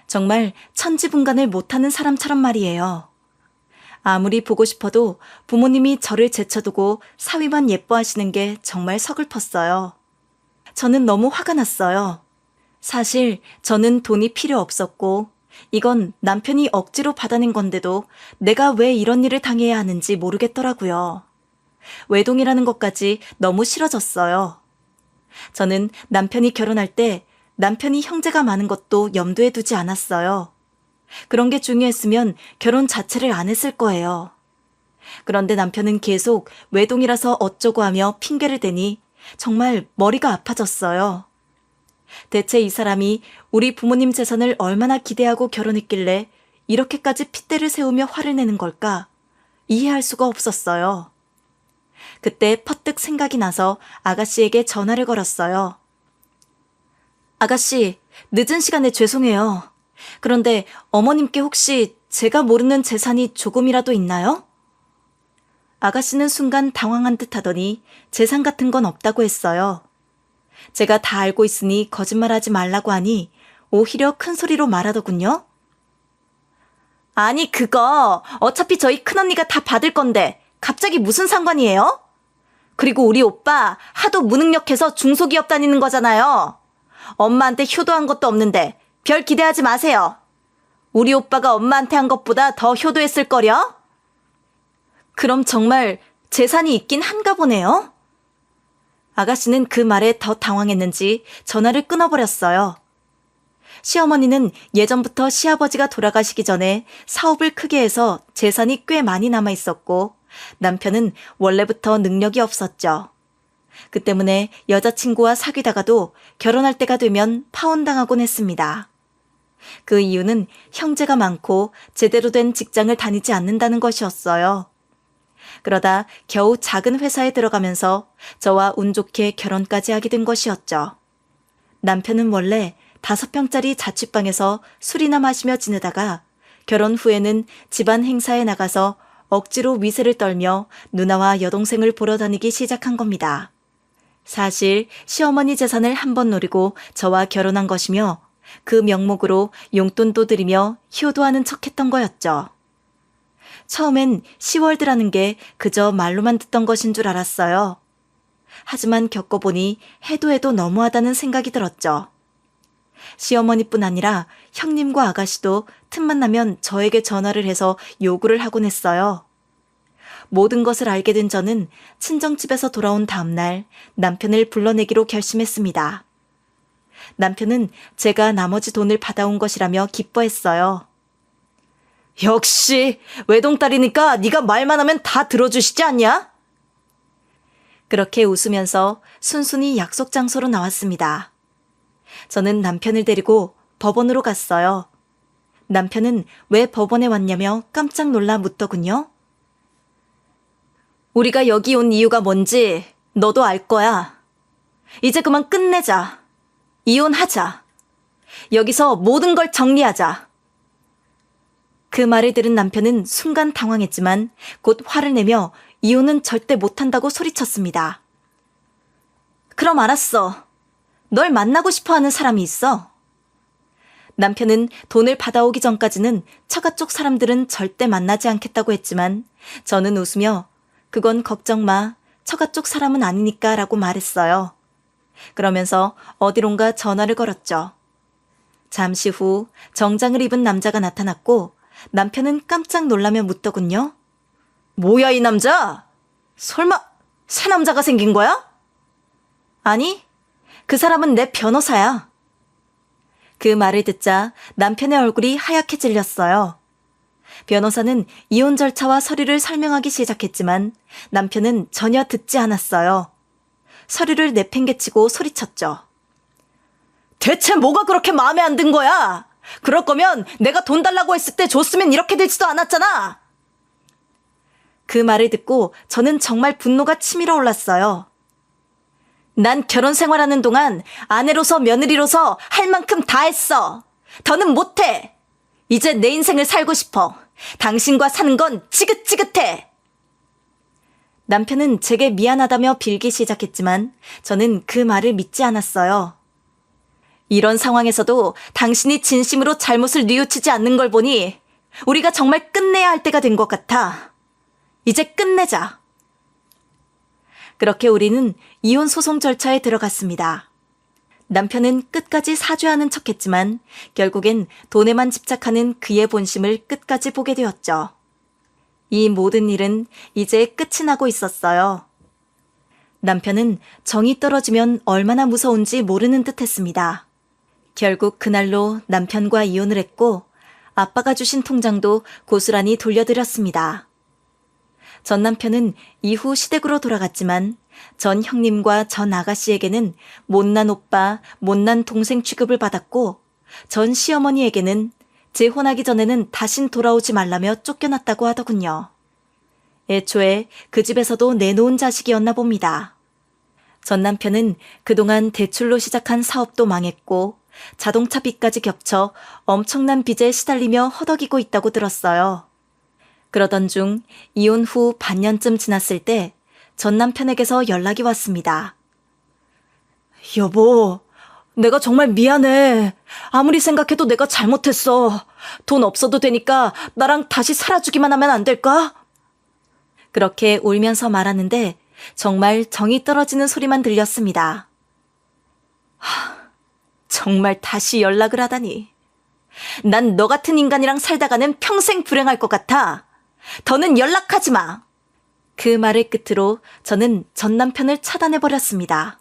정말 천지분간을 못하는 사람처럼 말이에요. 아무리 보고 싶어도 부모님이 저를 제쳐두고 사위만 예뻐하시는 게 정말 서글펐어요. 저는 너무 화가 났어요. 사실 저는 돈이 필요 없었고 이건 남편이 억지로 받아낸 건데도 내가 왜 이런 일을 당해야 하는지 모르겠더라고요. 외동이라는 것까지 너무 싫어졌어요. 저는 남편이 결혼할 때 남편이 형제가 많은 것도 염두에 두지 않았어요. 그런 게 중요했으면 결혼 자체를 안 했을 거예요. 그런데 남편은 계속 외동이라서 어쩌고 하며 핑계를 대니 정말 머리가 아파졌어요. 대체 이 사람이 우리 부모님 재산을 얼마나 기대하고 결혼했길래 이렇게까지 핏대를 세우며 화를 내는 걸까? 이해할 수가 없었어요. 그때 퍼뜩 생각이 나서 아가씨에게 전화를 걸었어요. 아가씨, 늦은 시간에 죄송해요. 그런데 어머님께 혹시 제가 모르는 재산이 조금이라도 있나요? 아가씨는 순간 당황한 듯 하더니 재산 같은 건 없다고 했어요. 제가 다 알고 있으니 거짓말하지 말라고 하니 오히려 큰 소리로 말하더군요. 아니 그거 어차피 저희 큰언니가 다 받을 건데 갑자기 무슨 상관이에요? 그리고 우리 오빠 하도 무능력해서 중소기업 다니는 거잖아요. 엄마한테 효도한 것도 없는데 별 기대하지 마세요. 우리 오빠가 엄마한테 한 것보다 더 효도했을 거려? 그럼 정말 재산이 있긴 한가 보네요? 아가씨는 그 말에 더 당황했는지 전화를 끊어버렸어요. 시어머니는 예전부터 시아버지가 돌아가시기 전에 사업을 크게 해서 재산이 꽤 많이 남아 있었고 남편은 원래부터 능력이 없었죠. 그 때문에 여자친구와 사귀다가도 결혼할 때가 되면 파혼당하곤 했습니다. 그 이유는 형제가 많고 제대로 된 직장을 다니지 않는다는 것이었어요. 그러다 겨우 작은 회사에 들어가면서 저와 운 좋게 결혼까지 하게 된 것이었죠. 남편은 원래 5평짜리 자취방에서 술이나 마시며 지내다가 결혼 후에는 집안 행사에 나가서 억지로 위세를 떨며 누나와 여동생을 보러 다니기 시작한 겁니다. 사실 시어머니 재산을 한번 노리고 저와 결혼한 것이며 그 명목으로 용돈도 드리며 효도하는 척했던 거였죠. 처음엔 시월드라는 게 그저 말로만 듣던 것인 줄 알았어요. 하지만 겪어보니 해도 해도 너무하다는 생각이 들었죠. 시어머니뿐 아니라 형님과 아가씨도 틈만 나면 저에게 전화를 해서 요구를 하곤 했어요. 모든 것을 알게 된 저는 친정집에서 돌아온 다음 날 남편을 불러내기로 결심했습니다. 남편은 제가 나머지 돈을 받아온 것이라며 기뻐했어요. 역시 외동딸이니까 네가 말만 하면 다 들어주시지 않냐? 그렇게 웃으면서 순순히 약속 장소로 나왔습니다. 저는 남편을 데리고 법원으로 갔어요. 남편은 왜 법원에 왔냐며 깜짝 놀라 묻더군요. 우리가 여기 온 이유가 뭔지 너도 알 거야. 이제 그만 끝내자. 이혼하자. 여기서 모든 걸 정리하자. 그 말을 들은 남편은 순간 당황했지만 곧 화를 내며 이혼은 절대 못한다고 소리쳤습니다. 그럼 알았어. 널 만나고 싶어하는 사람이 있어. 남편은 돈을 받아오기 전까지는 처가 쪽 사람들은 절대 만나지 않겠다고 했지만 저는 웃으며 그건 걱정 마. 처가 쪽 사람은 아니니까 라고 말했어요. 그러면서 어디론가 전화를 걸었죠. 잠시 후 정장을 입은 남자가 나타났고 남편은 깜짝 놀라며 묻더군요. 뭐야 이 남자? 설마 새 남자가 생긴 거야? 아니, 그 사람은 내 변호사야. 그 말을 듣자 남편의 얼굴이 하얗게 질렸어요. 변호사는 이혼 절차와 서류를 설명하기 시작했지만 남편은 전혀 듣지 않았어요. 서류를 내팽개치고 소리쳤죠. 대체 뭐가 그렇게 마음에 안 든 거야? 그럴 거면 내가 돈 달라고 했을 때 줬으면 이렇게 되지도 않았잖아. 그 말을 듣고 저는 정말 분노가 치밀어 올랐어요. 난 결혼 생활하는 동안 아내로서 며느리로서 할 만큼 다 했어. 더는 못해. 이제 내 인생을 살고 싶어. 당신과 사는 건 지긋지긋해. 남편은 제게 미안하다며 빌기 시작했지만 저는 그 말을 믿지 않았어요. 이런 상황에서도 당신이 진심으로 잘못을 뉘우치지 않는 걸 보니 우리가 정말 끝내야 할 때가 된 것 같아. 이제 끝내자. 그렇게 우리는 이혼 소송 절차에 들어갔습니다. 남편은 끝까지 사죄하는 척했지만 결국엔 돈에만 집착하는 그의 본심을 끝까지 보게 되었죠. 이 모든 일은 이제 끝이 나고 있었어요. 남편은 정이 떨어지면 얼마나 무서운지 모르는 듯 했습니다. 결국 그날로 남편과 이혼을 했고 아빠가 주신 통장도 고스란히 돌려드렸습니다. 전 남편은 이후 시댁으로 돌아갔지만 전 형님과 전 아가씨에게는 못난 오빠, 못난 동생 취급을 받았고 전 시어머니에게는 재혼하기 전에는 다신 돌아오지 말라며 쫓겨났다고 하더군요. 애초에 그 집에서도 내놓은 자식이었나 봅니다. 전 남편은 그동안 대출로 시작한 사업도 망했고 자동차 빚까지 겹쳐 엄청난 빚에 시달리며 허덕이고 있다고 들었어요. 그러던 중 이혼 후 반년쯤 지났을 때 전 남편에게서 연락이 왔습니다. 여보, 내가 정말 미안해. 아무리 생각해도 내가 잘못했어. 돈 없어도 되니까 나랑 다시 살아주기만 하면 안 될까? 그렇게 울면서 말하는데 정말 정이 떨어지는 소리만 들렸습니다. 정말 다시 연락을 하다니. 난 너 같은 인간이랑 살다가는 평생 불행할 것 같아. 더는 연락하지 마. 그 말을 끝으로 저는 전 남편을 차단해버렸습니다.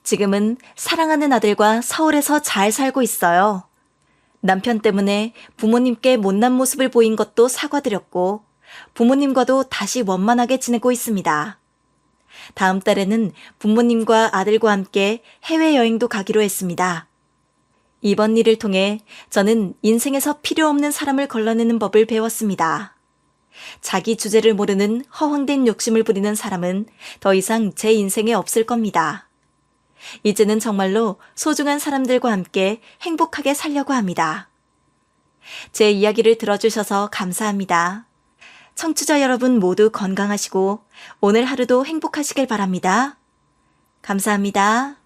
지금은 사랑하는 아들과 서울에서 잘 살고 있어요. 남편 때문에 부모님께 못난 모습을 보인 것도 사과드렸고 부모님과도 다시 원만하게 지내고 있습니다. 다음 달에는 부모님과 아들과 함께 해외여행도 가기로 했습니다. 이번 일을 통해 저는 인생에서 필요 없는 사람을 걸러내는 법을 배웠습니다. 자기 주제를 모르는 허황된 욕심을 부리는 사람은 더 이상 제 인생에 없을 겁니다. 이제는 정말로 소중한 사람들과 함께 행복하게 살려고 합니다. 제 이야기를 들어주셔서 감사합니다. 청취자 여러분 모두 건강하시고 오늘 하루도 행복하시길 바랍니다. 감사합니다.